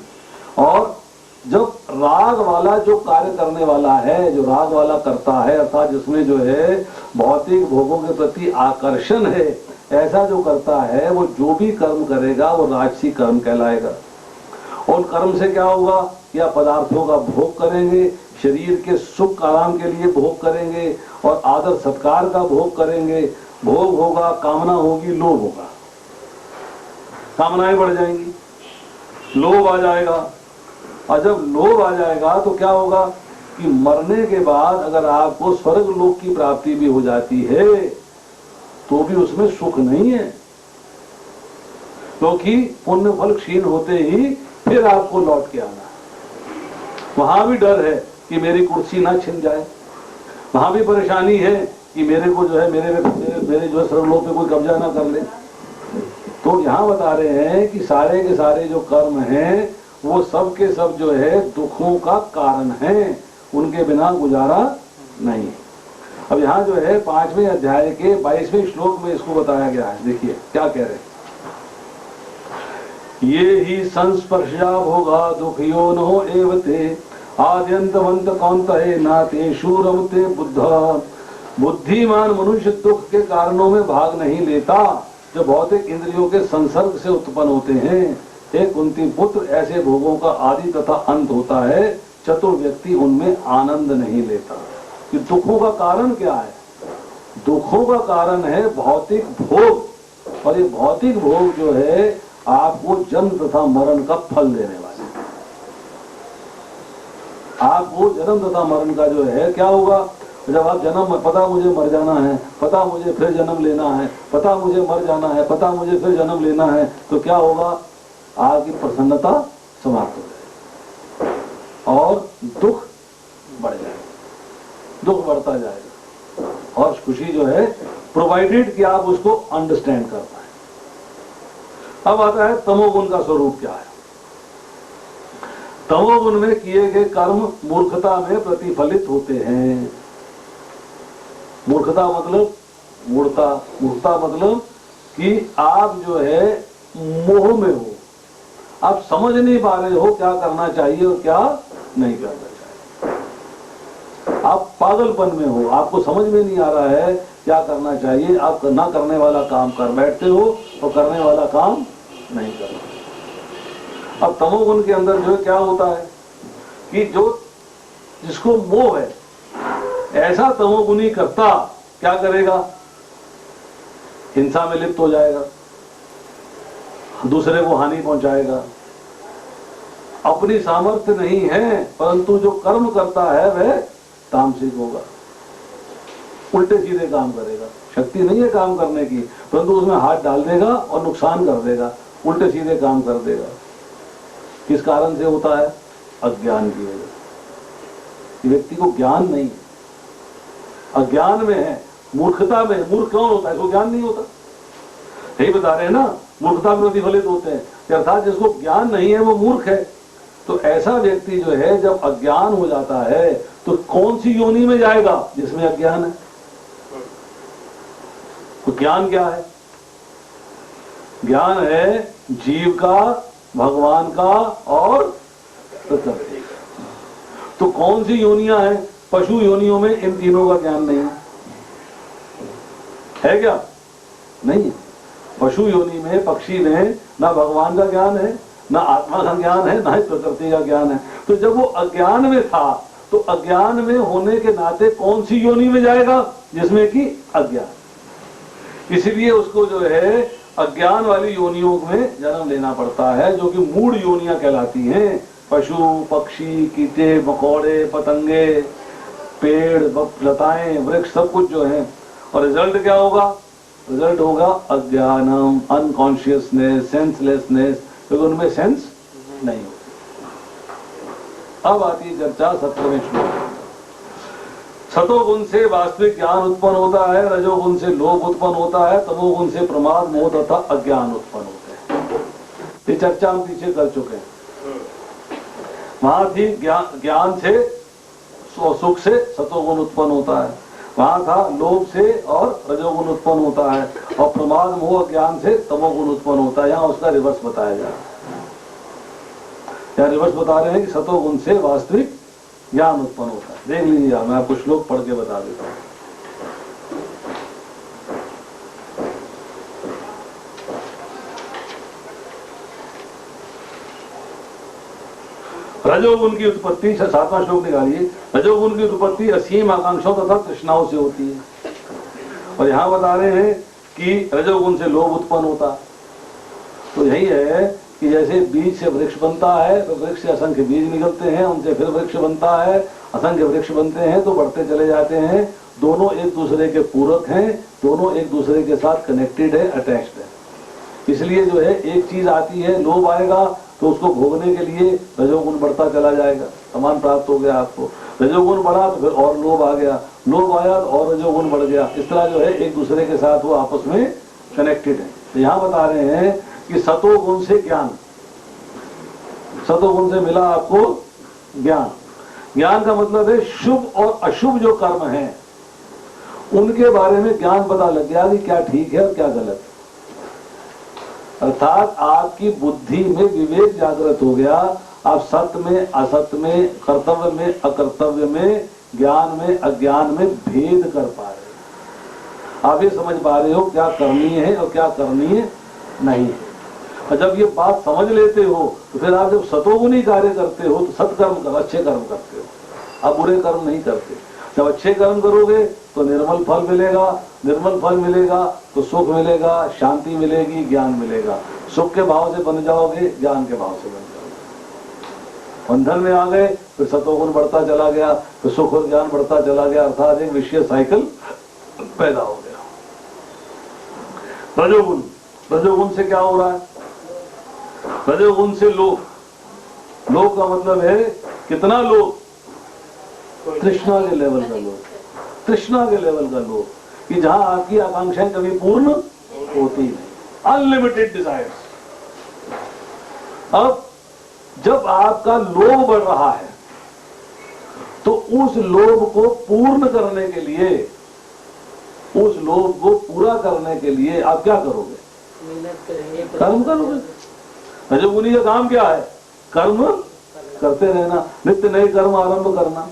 और जब राग वाला जो कार्य करने वाला है, जो राग वाला करता है, अर्थात जिसमें जो है भौतिक भोगों के प्रति आकर्षण है, ऐसा जो करता है वो जो भी कर्म करेगा वो राजसी कर्म कहलाएगा। और कर्म से क्या होगा? या पदार्थों का भोग करेंगे, शरीर के सुख आराम के लिए भोग करेंगे और आदर सत्कार का भोग करेंगे। भोग होगा, कामना होगी, लोभ होगा, कामनाएं बढ़ जाएंगी, लोभ आ जाएगा। और जब लोभ आ जाएगा तो क्या होगा कि मरने के बाद अगर आपको स्वर्ग लोक की प्राप्ति भी हो जाती है तो भी उसमें सुख नहीं है, क्योंकि पुण्य फल क्षीण होते ही फिर आपको लौट के आना है। वहां भी डर है कि मेरी कुर्सी ना छिन जाए, वहां भी परेशानी है कि मेरे को जो है मेरे जो है स्वर्गलोक पे कोई कब्जा ना कर ले। तो यहाँ बता रहे हैं कि सारे के सारे जो कर्म हैं वो सब के सब जो है दुखों का कारण हैं, उनके बिना गुजारा नहीं। अब यहाँ जो है 5वें अध्याय के 22वें श्लोक में इसको बताया गया है। देखिए क्या कह रहे हैं। ये ही संस्पर्शा भोगा दुख योनो एवते आद्यंतवंत कौंतये नातेषु रमते बुद्ध। बुद्धिमान मनुष्य दुख के कारणों में भाग नहीं लेता जो भौतिक इंद्रियों के संसर्ग से उत्पन्न होते हैं। एक कुंती पुत्र, ऐसे भोगों का आदि तथा अंत होता है, चतुर व्यक्ति उनमें आनंद नहीं लेता। कि दुखों का कारण क्या है? दुखों का कारण है भौतिक भोग। और ये भौतिक भोग जो है आपको जन्म तथा मरण का फल देने वाले। आपको जन्म तथा मरण का जो है क्या होगा? जब आप जन्म, पता मुझे मर जाना है, पता मुझे फिर जन्म लेना है, पता मुझे मर जाना है, पता मुझे फिर जन्म लेना है, तो क्या होगा? आपकी प्रसन्नता समाप्त हो जाएगी और दुख बढ़ जाएगा, दुख बढ़ता जाएगा। और खुशी जो है प्रोवाइडेड कि आप उसको अंडरस्टैंड कर पाए। अब आता है तमोगुण का स्वरूप क्या है। तमोगुण में किए गए कर्म मूर्खता में प्रतिफलित होते हैं। मूर्खता मतलब मूर्खता, मूर्खता मतलब कि आप जो है मोह में हो, आप समझ नहीं पा रहे हो क्या करना चाहिए और क्या नहीं करना चाहिए। आप पागलपन में हो, आपको समझ में नहीं आ रहा है क्या करना चाहिए। आप ना करने वाला काम कर बैठते हो और करने वाला काम नहीं करते। अब तमोगुण के अंदर जो है क्या होता है कि जो जिसको मोह है, ऐसा तमोगुणी करता क्या करेगा? हिंसा में लिप्त हो जाएगा, दूसरे को हानि पहुंचाएगा। अपनी सामर्थ्य नहीं है परंतु जो कर्म करता है वह तामसिक होगा, उल्टे सीधे काम करेगा। शक्ति नहीं है काम करने की परंतु उसमें हाथ डाल देगा और नुकसान कर देगा, उल्टे सीधे काम कर देगा। किस कारण से होता है? अज्ञान की वजह से। व्यक्ति को ज्ञान नहीं है, अज्ञान में है, मूर्खता में। मूर्ख कौन होता है? इसको ज्ञान नहीं होता। यही बता रहे हैं ना, मूर्खता में प्रतिफलित होते हैं, अर्थात जिसको ज्ञान नहीं है वो मूर्ख है। तो ऐसा व्यक्ति जो है जब अज्ञान हो जाता है तो कौन सी योनि में जाएगा? जिसमें अज्ञान है। तो ज्ञान क्या है? ज्ञान है जीव का, भगवान का और प्रकृति का। तो कौन सी योनियां हैं? पशु योनियों में इन तीनों का ज्ञान नहीं है क्या? नहीं है। पशु योनि में, पक्षी में ना भगवान का ज्ञान है, ना आत्मा का ज्ञान है, ना ही प्रकृति का ज्ञान है। तो जब वो अज्ञान में था तो अज्ञान में होने के नाते कौन सी योनि में जाएगा? जिसमें कि अज्ञान। इसलिए उसको जो है अज्ञान वाली योनियों में जन्म लेना पड़ता है, जो कि मूढ़ योनियां कहलाती हैं। पशु पक्षी कीटे मकोड़े पतंगे पेड़ लताएं वृक्ष सब कुछ जो है, और रिजल्ट क्या होगा? रिजल्ट होगा अज्ञानम, अनकॉन्शियसनेस, सेंसलेसनेस, क्योंकि उनमें सेंस नहीं होती। अब आती है चर्चा 17वें श्लोक। सतोगुण से वास्तविक ज्ञान उत्पन्न होता है, रजोगुण से लोभ उत्पन्न होता है, तमोगुण से प्रमाद मोह तथा अज्ञान उत्पन्न होते हैं। ये चर्चा हम पीछे कर चुके हैं। वहां थी ज्ञान से सुख से सतोगुण उत्पन्न होता है, वहां था लोभ से और रजोगुण उत्पन्न होता है, और प्रमाद मोह ज्ञान से तमोगुण उत्पन्न होता है। यहाँ उसका रिवर्स बताया जा रहा है। यहाँ रिवर्स बता रहे हैं कि सतोगुण से वास्तविक ज्ञान उत्पन्न होता है। देख लीजिए, मैं आपको श्लोक पढ़ के बता देता हूँ। रजोगुण की उत्पत्ति, 7वां श्लोक निकालिए। रजोगुण की उत्पत्ति असीम आकांक्षाओं तथा तृष्णाओं से होती है, और यहाँ बता रहे हैं कि रजोगुण से लोभ उत्पन्न होता। तो यही है कि जैसे बीज से वृक्ष बनता है, तो वृक्ष से असंख्य बीज निकलते हैं, उनसे फिर वृक्ष बनता है, असंख्य वृक्ष बनते हैं, तो बढ़ते चले जाते हैं। दोनों एक दूसरे के पूरक हैं, दोनों एक दूसरे के साथ कनेक्टेड है, अटैच्ड है। इसलिए जो है एक चीज आती है, लोभ आएगा तो उसको भोगने के लिए रजोगुण बढ़ता चला जाएगा। सामान प्राप्त हो गया आपको, रजोगुण बढ़ा तो फिर और लोभ आ गया, लोभ आया तो और रजोगुण बढ़ गया। इस तरह जो है एक दूसरे के साथ वो आपस में कनेक्टेड है। तो यहाँ बता रहे हैं कि सतोगुण से ज्ञान, सतोगुण से मिला आपको ज्ञान। ज्ञान का मतलब है शुभ और अशुभ जो कर्म हैं उनके बारे में ज्ञान पता लग गया कि क्या ठीक है और क्या गलत है। अर्थात आपकी बुद्धि में विवेक जागृत हो गया। आप सत्य में असत्य में, कर्तव्य में अकर्तव्य में, ज्ञान में अज्ञान में भेद कर पा रहे हो। आप ये समझ पा रहे हो क्या करनी है और क्या करनी है नहीं है। और जब ये बात समझ लेते हो तो फिर आप जब सतोगुणी कार्य करते हो तो सत्कर्म कर, अच्छे कर्म करते हो, आप बुरे कर्म नहीं करते। जब अच्छे कर्म करोगे तो निर्मल फल मिलेगा, निर्मल फल मिलेगा तो सुख मिलेगा, शांति मिलेगी, ज्ञान मिलेगा। सुख के भाव से बन जाओगे, ज्ञान के भाव से बन जाओगे। बंधन में आ गए फिर सतोगुण बढ़ता चला गया, फिर सुख और ज्ञान बढ़ता चला गया, अर्थात एक विषय साइकिल पैदा हो गया। रजोगुण, रजोगुण से क्या हो रहा है? रजोगुण से लोभ, लोभ का मतलब है कितना लोभ? तृष्णा के लेवल का लोभ, तृष्णा के लेवल का लोभ, कि जहां आपकी आकांक्षाएं कभी पूर्ण होती नहीं, अनलिमिटेड डिजायर्स। अब जब आपका लोभ बढ़ रहा है तो उस लोभ को पूर्ण करने के लिए, उस लोभ को पूरा करने के लिए आप क्या करोगे? कर्म करोगे। रजोगुणी का काम क्या है? कर्म करते रहना, नित्य नए कर्म आरंभ करना।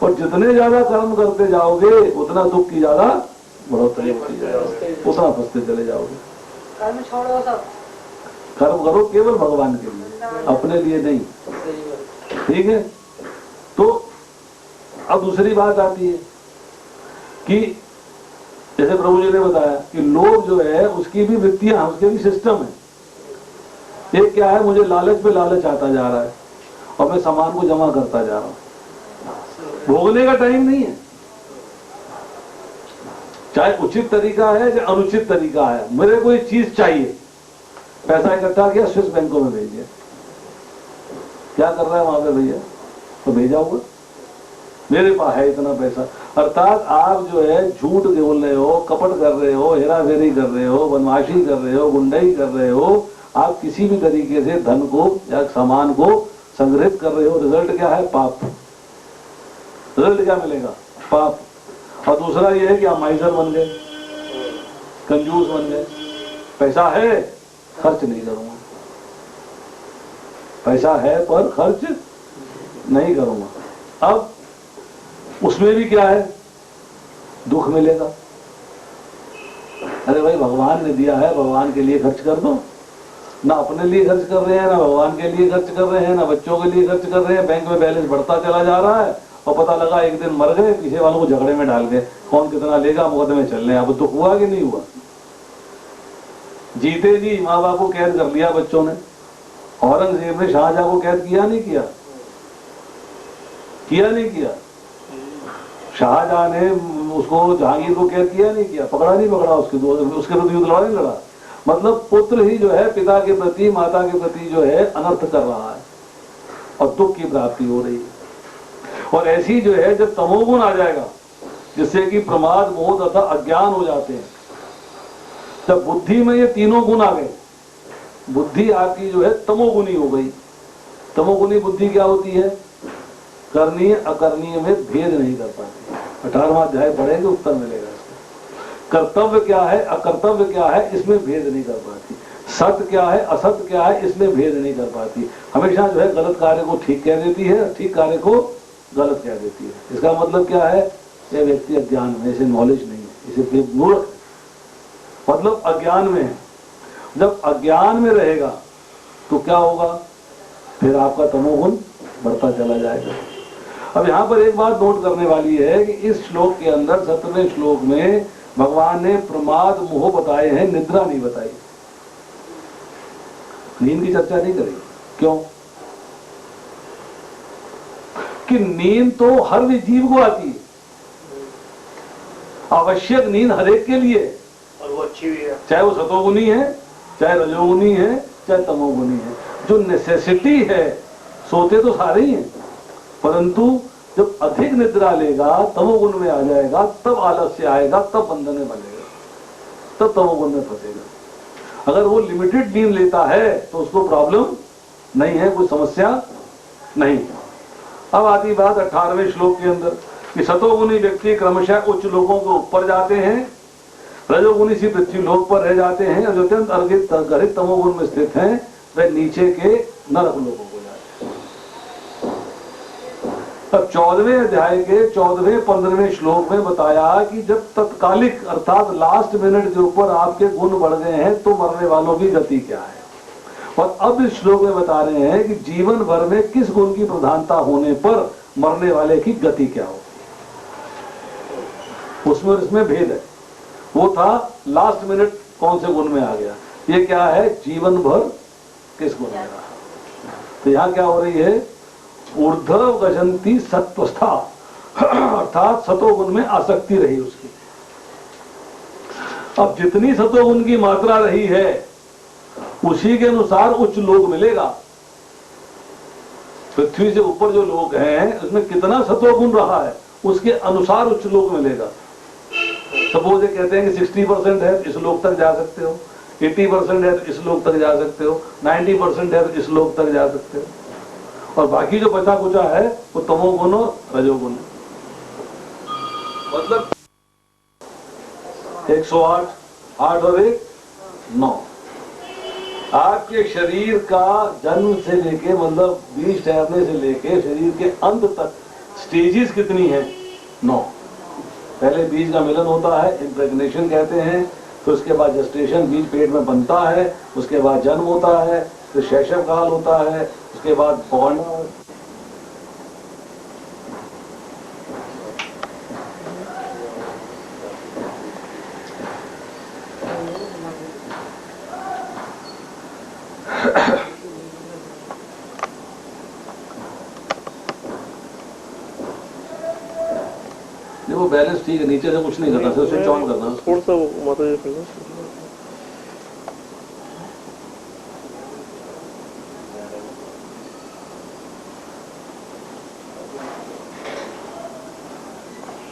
और जितने ज्यादा कर्म करते जाओगे उतना दुख की ज्यादा बढ़ोतरी होती जाएगी, उतना फंसते चले जाओगे। कर्म छोड़ो सब, कर्म करो केवल भगवान के लिए, अपने लिए नहीं। ठीक है। तो अब दूसरी बात आती है कि जैसे प्रभु जी ने बताया कि लोभ जो है उसकी भी वृत्तियां, उसके भी सिस्टम है। एक क्या है, मुझे लालच पे लालच आता जा रहा है और मैं सामान को जमा करता जा रहा हूं। भोगने का टाइम नहीं है, चाहे उचित तरीका है या अनुचित तरीका है। मेरे को एक चीज चाहिए, पैसा इकट्ठा किया, स्विस बैंकों में भेज दिया। क्या कर रहा है वहां पे भैया? तो भेजा हुआ, मेरे पास है इतना पैसा। अर्थात आप जो है झूठ बोल रहे हो, कपट कर रहे हो, हेराफेरी कर रहे हो, बदमाशी कर रहे हो, गुंडाई कर रहे हो। आप किसी भी तरीके से धन को या सामान को संग्रहित कर रहे हो। रिजल्ट क्या है? पाप। रिजल्ट क्या मिलेगा? पाप। और दूसरा ये है कि आप माइजर बन गए, कंजूस बन गए। पैसा है, खर्च नहीं करूंगा, पैसा है पर खर्च नहीं करूंगा। अब उसमें भी क्या है? दुख मिलेगा। अरे भाई भगवान ने दिया है, भगवान के लिए खर्च कर दो। ना अपने लिए खर्च कर रहे हैं, ना भगवान के लिए खर्च कर रहे हैं, ना बच्चों के लिए खर्च कर रहे हैं। बैंक में बैलेंस बढ़ता चला जा रहा है और पता लगा एक दिन मर गए, पीछे वालों को झगड़े में डाल गए, कौन कितना लेगा, मुकदमे चल रहे हैं। अब दुख हुआ कि नहीं हुआ? जीते जी माँ बाप को कैद कर लिया बच्चों ने। औरंगजेब ने शाहजहां को कैद किया नहीं किया? किया नहीं किया? शाहजहां ने उसको, जहांगीर को कैद किया नहीं किया? पकड़ा नहीं पकड़ा? उसके विरुद्ध युद्ध लड़ा नहीं लड़ा? मतलब पुत्र ही जो है पिता के प्रति, माता के प्रति जो है अनर्थ कर रहा है और दुख की प्राप्ति हो रही है। और ऐसी जो है जब तमोगुण आ जाएगा, जिससे कि प्रमाद, मोह तथा अज्ञान हो जाते हैं, जब बुद्धि में ये तीनों गुण आ गए, बुद्धि आपकी जो है तमोगुनी हो गई। तमोगुनी बुद्धि क्या होती है? करनीय अकरणीय में भेद नहीं कर पाती। 18वां अध्याय पढ़ेंगे, उत्तर मिलेगा इसका। कर्तव्य क्या है, अकर्तव्य क्या है, इसमें भेद नहीं कर पाती। सत्य क्या है, असत्य क्या है, इसमें भेद नहीं कर पाती। हमेशा जो है गलत कार्य को ठीक कह देती है और ठीक कार्य को गलत कह देती है। इसका मतलब क्या है? यह व्यक्ति अज्ञान में, इसे नॉलेज नहीं है, इसे मूर्ख है, मतलब अज्ञान में है। जब अज्ञान में रहेगा तो क्या होगा? फिर आपका तमोगुण बढ़ता चला जाएगा। अब यहाँ पर एक बात नोट करने वाली है कि इस श्लोक के अंदर 17वें श्लोक में भगवान ने प्रमाद, मोह बताए हैं, निद्रा नहीं बताई। नींद की चर्चा नहीं करी। क्यों? कि नींद तो हर जीव को आती है, आवश्यक नींद हरेक के लिए, और वो अच्छी भी है, चाहे वो सतोगुनी है, चाहे रजोगुनी है, चाहे तमोगुनी है। जो नेसेसिटी है, सोते तो सारे ही हैं, परंतु जब अधिक निद्रा लेगा, तमोगुण में आ जाएगा, तब आलस्य आएगा, तब बंधन में बनेगा, तब तमोगुण में फंसेगा। अगर वो लिमिटेड नींद लेता है तो उसको प्रॉब्लम नहीं है, कोई समस्या नहीं। अब आती बात 18वें श्लोक के अंदर कि सतोगुनी व्यक्ति क्रमशः उच्च लोगों के ऊपर जाते हैं, रजोगुनी सी पृथ्वी लोक पर रह जाते हैं, और जो अत्यंत अर्घित तमोगुण में स्थित हैं वे नीचे के नरक लोगों को जाते हैं। अब 14वें अध्याय के 14वें 15वें श्लोक में बताया कि जब तत्कालिक अर्थात लास्ट मिनट के ऊपर आपके गुण बढ़ गए हैं तो मरने वालों की गति क्या है। और अब इस श्लोक में बता रहे हैं कि जीवन भर में किस गुण की प्रधानता होने पर मरने वाले की गति क्या होगी। उसमें और इसमें भेद है। वो था लास्ट मिनट कौन से गुण में आ गया, ये क्या है जीवन भर किस गुण में रहा। तो यहाँ क्या हो रही है? ऊर्ध्व गजंती सत्वस्था, अर्थात सतोगुण में आसक्ति रही उसकी। अब जितनी सतोगुण की मात्रा रही है उसी के अनुसार उच्च लोक मिलेगा। पृथ्वी से ऊपर जो लोग हैं उसमें कितना सतोगुण रहा है उसके अनुसार उच्च लोक मिलेगा। सपोज ये कहते हैं कि 60% है, इस लोक तक जा सकते हो, 80% है तो इस लोक तक जा सकते हो, 90% है तो इस लोक तक जा सकते हो, और बाकी जो बचा कुचा है वो तमोगुण और रजोगुण। मतलब 108, 8 और 1 9। आपके शरीर का जन्म से लेके, मतलब बीज ठहरने से लेके शरीर के अंत तक स्टेजेस कितनी है? 9। पहले बीज का मिलन होता है, इम्प्रेग्नेशन कहते हैं, तो उसके बाद जेस्टेशन, बीज पेट में बनता है, उसके बाद जन्म होता है, फिर शैशव काल होता है, उसके बाद बॉर्न। देखो बैलेंस ठीक है, नीचे से कुछ नहीं करना, सिर्फ स्विच ऑन करना। थोड़ा सा माता जी करना।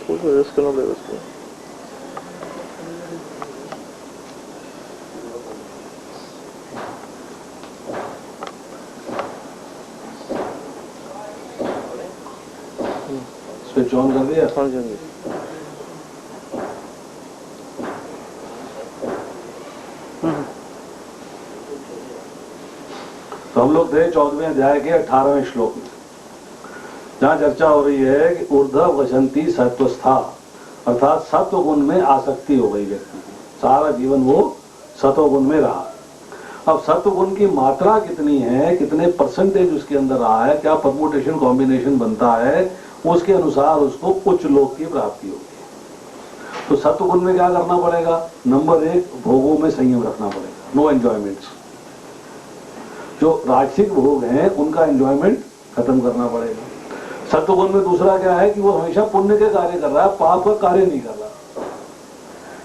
थोड़ा सा रेस्ट करना पड़ेगा उसको। स्विच ऑन कर दिया? हाँ जी। तो हम लोग थे 14वें अध्याय के 18वें श्लोक में, जहां चर्चा हो रही है कि ऊर्ध्व गच्छन्ति सत्वस्था, अर्थात सत्व गुण में आसक्ति हो गई व्यक्ति की, सारा जीवन वो सत्व गुण में रहा। अब सत्व गुण की मात्रा कितनी है, कितने परसेंटेज उसके अंदर रहा है, क्या परमुटेशन कॉम्बिनेशन बनता है, उसके अनुसार उसको उच्च लोक की प्राप्ति होगी। तो सत्व गुण में क्या करना पड़ेगा? नंबर 1, भोगों में संयम रखना पड़ेगा, नो एंजॉयमेंट्स। जो राजसिक भोग हैं उनका एंजॉयमेंट खत्म करना पड़ेगा। सत्वगुण में दूसरा क्या है कि वो हमेशा पुण्य के कार्य कर रहा है, पाप का कार्य नहीं कर रहा।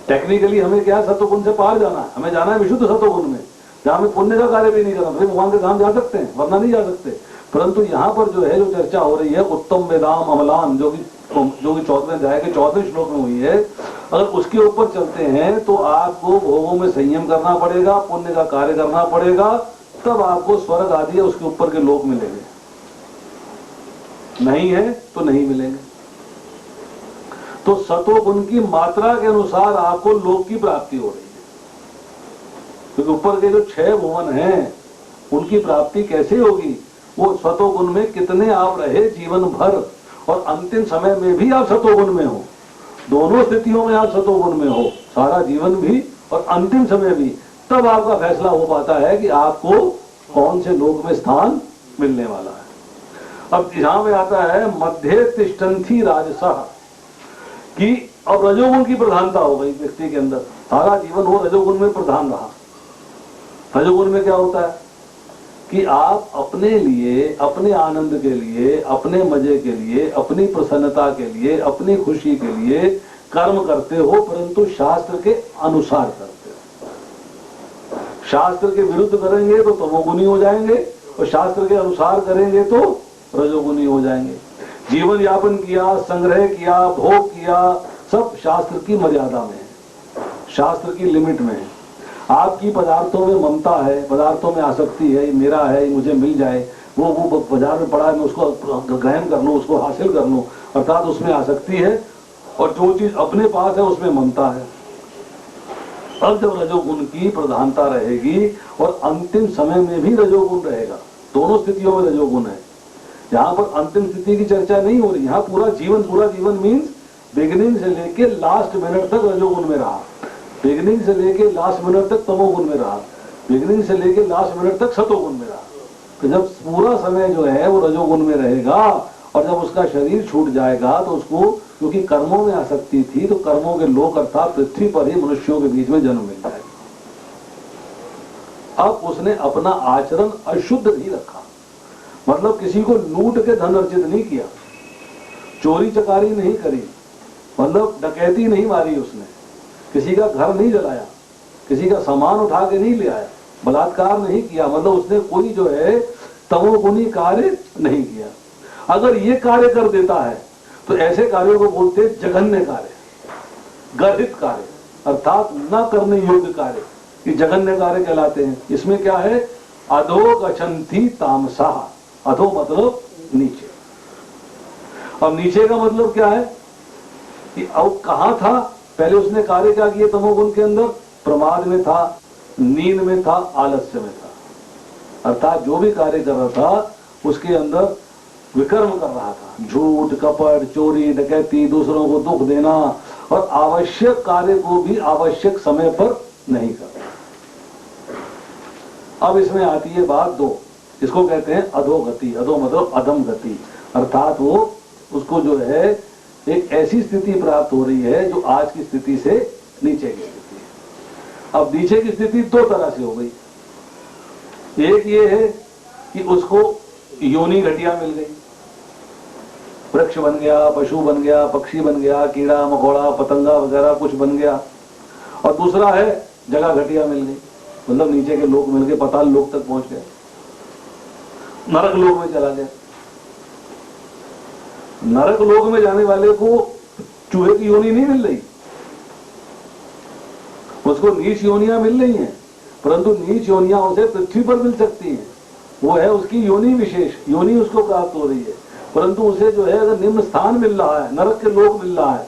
टेक्निकली हमें क्या है, सत्वगुण से पार जाना है, हमें जाना है विशुद्ध सत्वगुण में, जहां हमें पुण्य का कार्य भी नहीं करना। फिर भगवान के धाम जा सकते हैं, वरना नहीं जा सकते। परंतु यहाँ पर जो है, जो चर्चा हो रही है उत्तम वेदाम अमलान, जो कि 14वें अध्याय के 14वें श्लोक में हुई है, अगर उसके ऊपर चलते हैं तो आपको भोगों में संयम करना पड़ेगा, पुण्य का कार्य करना पड़ेगा, तब आपको स्वर्ग आदि उसके ऊपर के लोक मिलेंगे। नहीं है तो नहीं मिलेंगे। तो सतोगुण की मात्रा के अनुसार आपको लोक की प्राप्ति हो रही है, क्योंकि ऊपर के जो 6 भुवन हैं उनकी प्राप्ति कैसे होगी? वो सतोगुण में कितने आप रहे जीवन भर, और अंतिम समय में भी आप सतोगुण में हो, दोनों स्थितियों में आप सतोगुण में हो, सारा जीवन भी और अंतिम समय भी, तब आपका फैसला हो पाता है कि आपको कौन से लोक में स्थान मिलने वाला है। अब यहां में आता है मध्य तिष्ठन्ति राजसः, कि अब रजोगुण की प्रधानता हो गई व्यक्ति के अंदर, सारा जीवन वो रजोगुण में प्रधान रहा। रजोगुण में क्या होता है कि आप अपने लिए, अपने आनंद के लिए, अपने मजे के लिए, अपनी प्रसन्नता के लिए, अपनी खुशी के लिए कर्म करते हो, परंतु शास्त्र के अनुसार करते हो। शास्त्र के विरुद्ध करेंगे तो तमोगुनी हो जाएंगे, और शास्त्र के अनुसार करेंगे तो रजोगुनी हो जाएंगे। जीवन यापन किया, संग्रह किया, भोग किया, सब शास्त्र की मर्यादा में है, शास्त्र की लिमिट में है। आपकी पदार्थों में ममता है, पदार्थों में आसक्ति है, ये मेरा है, ये मुझे मिल जाए, वो बाजार में पड़ा है, मैं उसको ग्रहण कर लूं, उसको हासिल कर लूं, अर्थात उसमें आसक्ति है, और जो चीज अपने पास है उसमें ममता है। अब जब रजोगुण की प्रधानता रहेगी और अंतिम समय में भी रजोगुण रहेगा, दोनों स्थितियों में रजोगुण है। यहाँ पर अंतिम स्थिति की चर्चा नहीं हो रही, यहाँ पूरा जीवन मीन्स बिगिनिंग से लेके लास्ट मिनट तक रजोगुण में रहा, बिगिनिंग से लेके लास्ट मिनट तक तमोगुण में रहा, बिगिनिंग से लेके लास्ट मिनट तक सतोगुण में रहा। तो जब पूरा समय जो है वो रजोगुण में रहेगा, और जब उसका शरीर छूट जाएगा तो उसको, क्योंकि कर्मों में आसक्ति थी, तो कर्मों के लोक अर्थात पृथ्वी पर ही मनुष्यों के बीच में जन्म मिल जाएगा। अब उसने अपना आचरण अशुद्ध नहीं रखा, मतलब किसी को लूट के धन अर्जित नहीं किया, चोरी चकारी नहीं करी, मतलब डकैती नहीं मारी उसने, किसी का घर नहीं जलाया, किसी का सामान उठा के नहीं ले आया, बलात्कार नहीं किया, मतलब उसने कोई जो है तमोगुनी कार्य नहीं किया। अगर ये कार्य कर देता है तो ऐसे कार्यों को बोलते हैं जघन्य कार्य, गर्हित कार्य, अर्थात न करने योग्य कार्य, ये जघन्य कार्य कहलाते हैं। इसमें क्या है? अधो गच्छन्ति तामसा, अधो मतलब नीचे। अब नीचे का मतलब क्या है कि अब कहां था? पहले उसने कार्य क्या किए तमोगुण के अंदर? प्रमाद में था, नींद में था, आलस्य में था, अर्थात जो भी कार्य कर रहा था उसके अंदर विकर्म कर रहा था, झूठ, कपट, चोरी, डकैती, दूसरों को दुख देना, और आवश्यक कार्य को भी आवश्यक समय पर नहीं करना। अब इसमें आती है बात दो, इसको कहते हैं अधोगति। अधो मतलब अधम गति, अर्थात वो उसको जो है एक ऐसी स्थिति प्राप्त हो रही है जो आज की स्थिति से नीचे की स्थिति है। अब नीचे की स्थिति दो तरह से हो गई। एक ये है कि उसको योनि घटिया मिल गई, वृक्ष बन गया, पशु बन गया, पक्षी बन गया, कीड़ा मकोड़ा पतंगा वगैरह कुछ बन गया। और दूसरा है जगह घटिया मिल गई, मतलब नीचे के लोक मिल गए, पाताल लोक तक पहुंच गए, नरक लोक में चला गया। नरक लोक में जाने वाले को चूहे की योनि नहीं मिल रही, उसको नीच योनियां मिल रही हैं, परंतु नीच योनियां उसे पृथ्वी पर मिल सकती हैं, वो है उसकी योनि विशेष, योनि उसको प्राप्त हो रही है। परंतु उसे जो है अगर निम्न स्थान मिल रहा है, नरक के लोक मिल रहा है,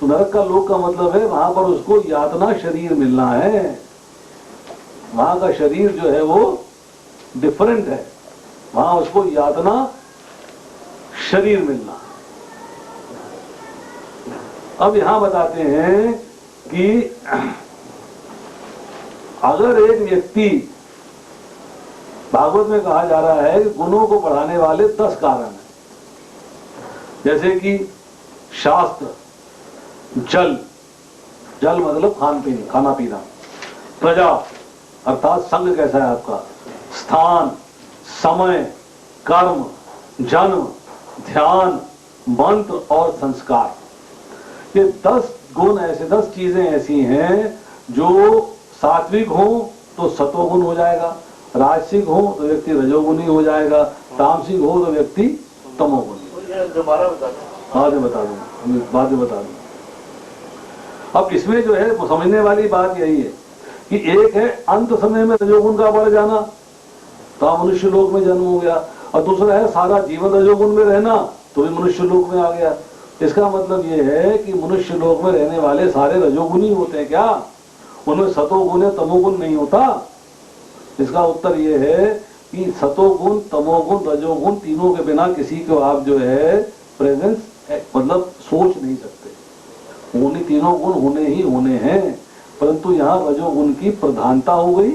तो नरक का लोक का मतलब है वहां पर उसको यातना शरीर मिलना है, वहां का शरीर जो है वो डिफरेंट है, वहां उसको यातना शरीर मिलना। अब यहां बताते हैं कि अगर एक व्यक्ति, भागवत में कहा जा रहा है कि गुणों को बढ़ाने वाले 10 कारण हैं, जैसे कि शास्त्र, जल, जल मतलब खाना पीना, प्रजा अर्थात संग कैसा है आपका, स्थान, समय, कर्म, जन्म, ध्यान, मंत्र और संस्कार, ये 10 गुण ऐसे, 10 चीजें ऐसी हैं जो सात्विक हो तो सतोगुण हो जाएगा, राजसिक हो तो व्यक्ति रजोगुणी हो जाएगा, तामसिक हो तो व्यक्ति तमोगुणी। दोबारा बता दो। बाद में बता दूंगा, बाद में बता दूंगा। अब इसमें जो है समझने वाली बात यही है कि एक है अंत समय में रजोगुण का बढ़ जाना, तो मनुष्य लोक में जन्म हो गया, और दूसरा है सारा जीवन रजोगुण में रहना, तो भी मनुष्य लोक में आ गया। इसका मतलब ये है कि मनुष्य लोक में रहने वाले सारे रजोगुणी होते हैं क्या? उनमें सतोगुण या तमोगुण नहीं होता? इसका उत्तर ये है कि सतोगुण, तमोगुण, रजोगुण तीनों के बिना किसी को आप जो है प्रेजेंस मतलब सोच नहीं सकते। उन्हीं तीनों गुण होने ही होने हैं, परंतु यहाँ रजोगुण की प्रधानता हो गई,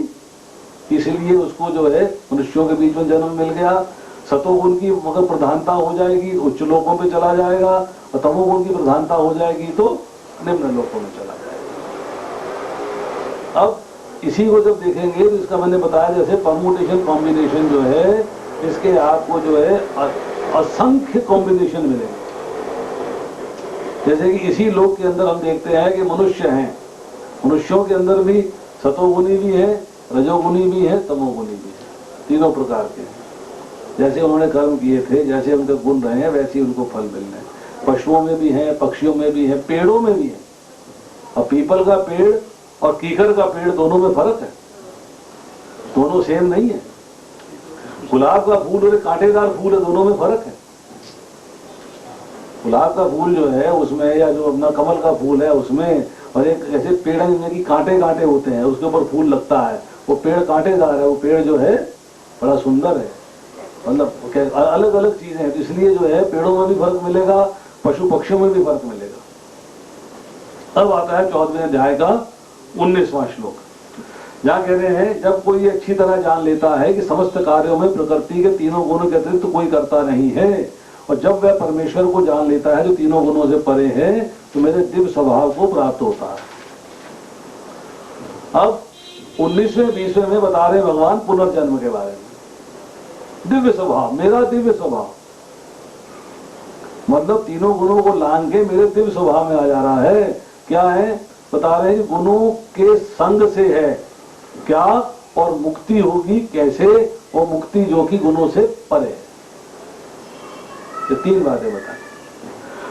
इसलिए उसको जो है मनुष्यों के बीच में जन्म मिल गया। सतोगुण की मगर प्रधानता हो जाएगी उच्च लोकों पे चला जाएगा, और तमोगुण की प्रधानता हो जाएगी तो निम्न लोकों में चला जाएगा। अब इसी को जब देखेंगे तो इसका मैंने बताया जैसे परमुटेशन कॉम्बिनेशन जो है, इसके आपको जो है असंख्य कॉम्बिनेशन मिलेंगे। जैसे कि इसी लोक के अंदर हम देखते हैं कि मनुष्य हैं, मनुष्यों के अंदर भी सतोगुणी भी है, रजोगुणी भी है, तमोगुणी भी है, तीनों प्रकार के। जैसे उन्होंने कर्म किए थे, जैसे उनके गुण रहे हैं, वैसे ही उनको फल मिलना है। पशुओं में भी है, पक्षियों में भी है, पेड़ों में भी है। और पीपल का पेड़ और कीकर का पेड़ दोनों में फर्क है, दोनों सेम नहीं है। गुलाब का फूल और कांटेदार फूल है, दोनों में फर्क है। गुलाब का फूल जो है उसमें, या जो अपना कमल का फूल है उसमें, और एक ऐसे पेड़ जिनमें की कांटे कांटे होते हैं, उसके ऊपर फूल लगता है, वो पेड़ कांटेदार है, वो पेड़ जो है बड़ा सुंदर है। मतलब अलग अलग चीजें हैं, तो इसलिए जो है पेड़ों में भी फर्क मिलेगा, पशु पक्षियों में भी फर्क मिलेगा। अब आता है 14वें अध्याय का 19वां श्लोक, जहाँ कह रहे हैं जब कोई अच्छी तरह जान लेता है कि समस्त कार्यों में प्रकृति के तीनों गुणों के अतिरिक्त तो कोई करता नहीं है, और जब वह परमेश्वर को जान लेता है जो तीनों गुणों से परे है, तो मेरे दिव्य स्वभाव को प्राप्त होता है। अब 19वें 20वें में बता रहे भगवान पुनर्जन्म के बारे में। दिव्य स्वभाव, मेरा दिव्य स्वभाव मतलब तीनों गुणों को लांग के मेरे दिव्य स्वभाव में आ जा रहा है। क्या है? बता रहे हैं कि गुणों के संग से है क्या, और मुक्ति होगी कैसे, और मुक्ति जो कि गुणों से परे है। ये 3 बातें बताएं।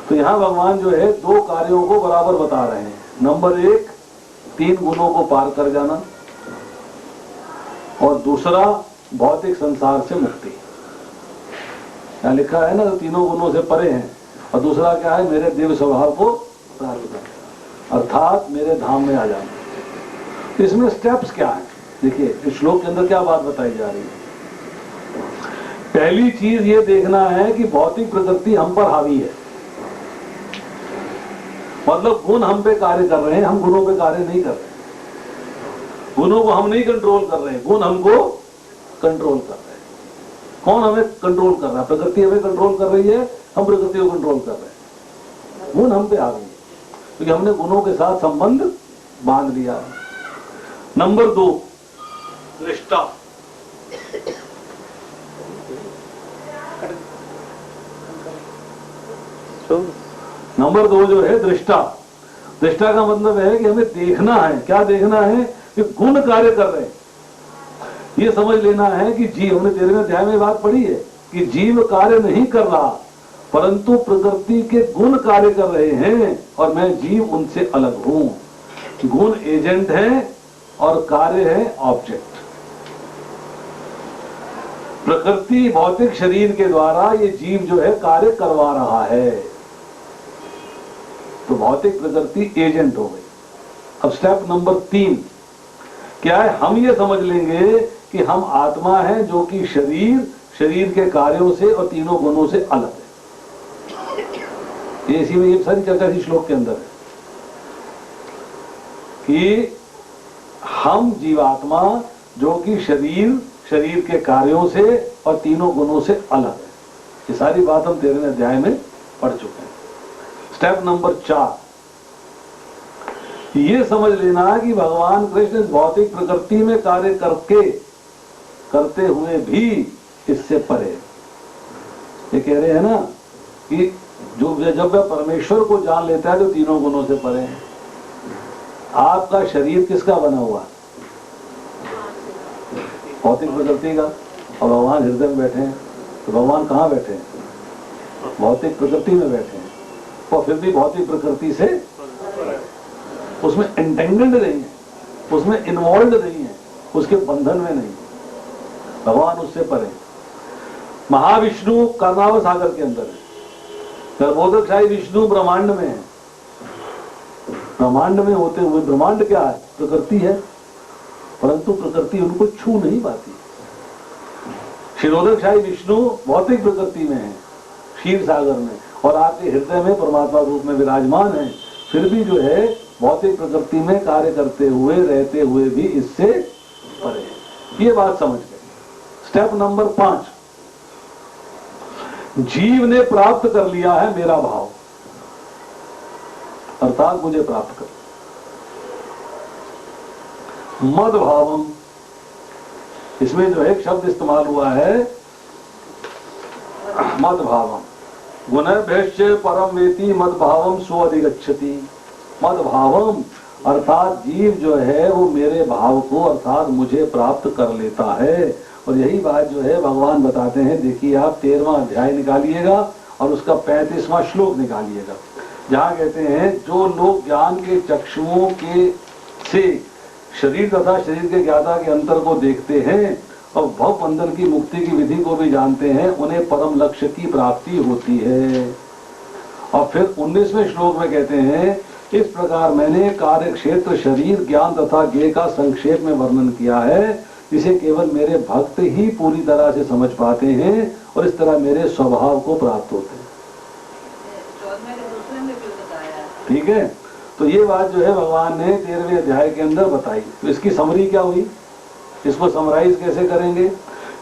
तो यहां भगवान जो है 2 कार्यों को बराबर बता रहे हैं। नंबर 1 3 गुणों को पार कर जाना, और दूसरा भौतिक संसार से मुक्ति। यहां लिखा है ना, तो तीनों गुणों से परे हैं, और दूसरा क्या है? मेरे दिव्य स्वभाव को प्राप्त करना, अर्थात मेरे धाम में आ जाना। इसमें स्टेप्स क्या है? देखिए इस श्लोक के अंदर क्या बात बताई जा रही है। पहली चीज ये देखना है कि भौतिक प्रकृति हम पर हावी है, मतलब गुण हम पे कार्य कर रहे हैं, हम गुणों पे कार्य नहीं कर रहे। गुणों को हम नहीं कंट्रोल कर रहे हैं, गुण हमको कंट्रोल कर रहे हैं। कौन हमें कंट्रोल कर रहा है? प्रकृति हमें कंट्रोल कर रही है, हम प्रकृति को कंट्रोल कर रहे हैं। गुण हम पे हावी है क्योंकि हमने गुणों के साथ संबंध बांध लिया है। नंबर 2 दृष्टा। नंबर 2 जो है दृष्टा। दृष्टा का मतलब है कि हमें देखना है। क्या देखना है? कि गुण कार्य कर रहे हैं। ये समझ लेना है कि जीव, हमने 13वें अध्याय में बात पढ़ी है कि जीव कार्य नहीं कर रहा, परंतु प्रकृति के गुण कार्य कर रहे हैं, और मैं जीव उनसे अलग हूं। गुण एजेंट है और कार्य है ऑब्जेक्ट। प्रकृति भौतिक शरीर के द्वारा ये जीव जो है कार्य करवा रहा है, तो भौतिक प्रकृति एजेंट हो गई। अब स्टेप नंबर 3 क्या है? हम ये समझ लेंगे कि हम आत्मा है जो कि शरीर के कार्यों से और तीनों गुणों से अलग है। ये इसी में ये सारी चर्चा इसी श्लोक के अंदर है कि हम जीवात्मा जो कि शरीर के कार्यों से और तीनों गुणों से अलग है। ये सारी बात हम 13वें अध्याय में पढ़ चुके हैं। स्टेप नंबर 4 ये समझ लेना कि भगवान कृष्ण भौतिक प्रकृति में कार्य करते हुए भी इससे परे। ये कह रहे हैं ना कि जब वह परमेश्वर को जान लेता है तो तीनों गुणों से परे है। आपका शरीर किसका बना हुआ है? भौतिक प्रकृति का। और भगवान हृदय में बैठे हैं, तो भगवान कहाँ बैठे हैं? भौतिक प्रकृति में बैठे हैं। और फिर भी भौतिक प्रकृति से उसमें एंटेंगल्ड नहीं है, उसमें इन्वॉल्व नहीं है, उसके बंधन में नहीं। भगवान उससे परे। महाविष्णु कर्णावर सागर के अंदर है, गर्भोदकशाही विष्णु ब्रह्मांड में है। ब्रह्मांड में होते हुए, ब्रह्मांड क्या है? प्रकृति है, परंतु प्रकृति उनको छू नहीं पाती। क्षीरोदकशाही विष्णु भौतिक प्रकृति में है, क्षीर सागर में, और आपके हृदय में परमात्मा रूप में विराजमान है। फिर भी जो है भौतिक प्रकृति में कार्य करते हुए, रहते हुए भी इससे परे है। ये बात समझ गए। स्टेप नंबर 5, जीव ने प्राप्त कर लिया है मेरा भाव, अर्थात मुझे प्राप्त कर। मद भावम, इसमें जो एक शब्द इस्तेमाल हुआ है मद भावम। गुणभ्यश्च परम वेति मद भावम स्वधिगच्छति। मद भावम अर्थात जीव जो है वो मेरे भाव को अर्थात मुझे प्राप्त कर लेता है। और यही बात जो है भगवान बताते हैं। देखिए आप 13वां अध्याय निकालिएगा और उसका 35वां श्लोक निकालिएगा, जहाँ कहते हैं जो लोग ज्ञान के चक्षुओं के से शरीर तथा शरीर के ज्ञाता के अंतर को देखते हैं और भव बंधन की मुक्ति की विधि को भी जानते हैं, उन्हें परम लक्ष्य की प्राप्ति होती है। और फिर 19वें श्लोक में कहते हैं इस प्रकार मैंने कार्य क्षेत्र शरीर ज्ञान तथा ज्ञेय का संक्षेप में वर्णन किया है, जिसे केवल मेरे भक्त ही पूरी तरह से समझ पाते हैं और इस तरह मेरे स्वभाव को प्राप्त होते हैं। ठीक है, तो ये बात जो है भगवान ने 13वें अध्याय के अंदर बताई। तो इसकी समरी क्या हुई? इसको समराइज कैसे करेंगे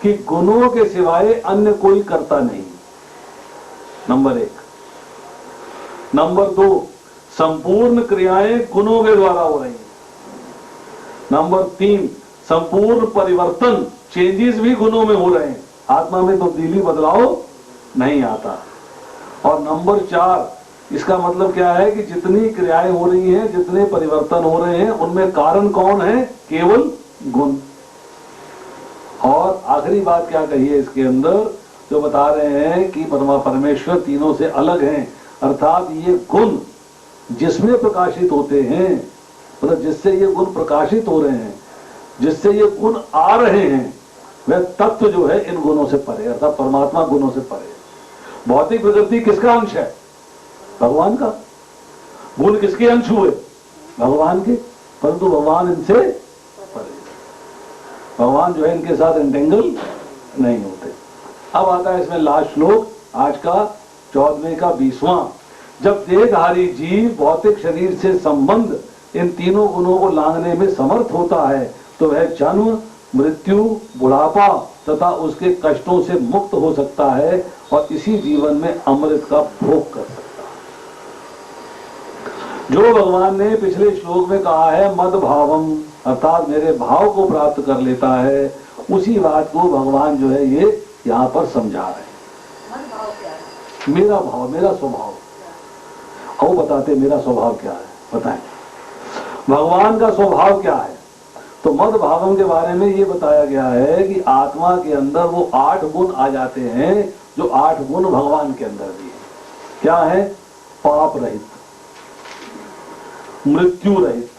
कि गुणों के सिवाय अन्य कोई करता नहीं, नंबर 1। नंबर 2, संपूर्ण क्रियाएं गुणों के द्वारा हो रही हैं। नंबर 3, संपूर्ण परिवर्तन चेंजेस भी गुणों में हो रहे हैं, आत्मा में तब्दीली बदलाव नहीं आता। और नंबर 4, इसका मतलब क्या है कि जितनी क्रियाएं हो रही हैं, जितने परिवर्तन हो रहे हैं, उनमें कारण कौन है? केवल गुण। और आखिरी बात क्या कही है इसके अंदर, जो बता रहे हैं कि परमेश्वर तीनों से अलग हैं, अर्थात ये गुण जिसमें प्रकाशित होते हैं, मतलब जिससे ये गुण प्रकाशित हो रहे हैं, जिससे ये गुण आ रहे हैं, वह तत्व जो है इन गुणों से परे, अर्थात परमात्मा गुणों से परे। भौतिक प्रकृति किसका अंश है? भगवान का। गुण किसके अंश हुए? भगवान के, परंतु भगवान इनसे परे। भगवान जो है इनके साथ एंटेंगल नहीं होते। अब आता है इसमें लास्ट श्लोक, आज का 14वें का 20वां। जब देहधारी जीव भौतिक शरीर से संबंध इन तीनों गुणों को लांघने में समर्थ होता है तो वह जन्म, मृत्यु, बुढ़ापा तथा उसके कष्टों से मुक्त हो सकता है और इसी जीवन में अमृत का भोग कर सकता है। जो भगवान ने पिछले श्लोक में कहा है मद भावम, अर्थात मेरे भाव को प्राप्त कर लेता है, उसी बात को भगवान जो है ये यहाँ पर समझा रहे हैं। मेरा भाव, मेरा स्वभाव। आओ बताते मेरा स्वभाव क्या है, बताएं भगवान का स्वभाव क्या है। तो मद भावम के बारे में ये बताया गया है कि आत्मा के अंदर वो 8 गुण आ जाते हैं, जो 8 गुण भगवान के अंदर भी है। क्या है? पाप रहित, मृत्यु रहित,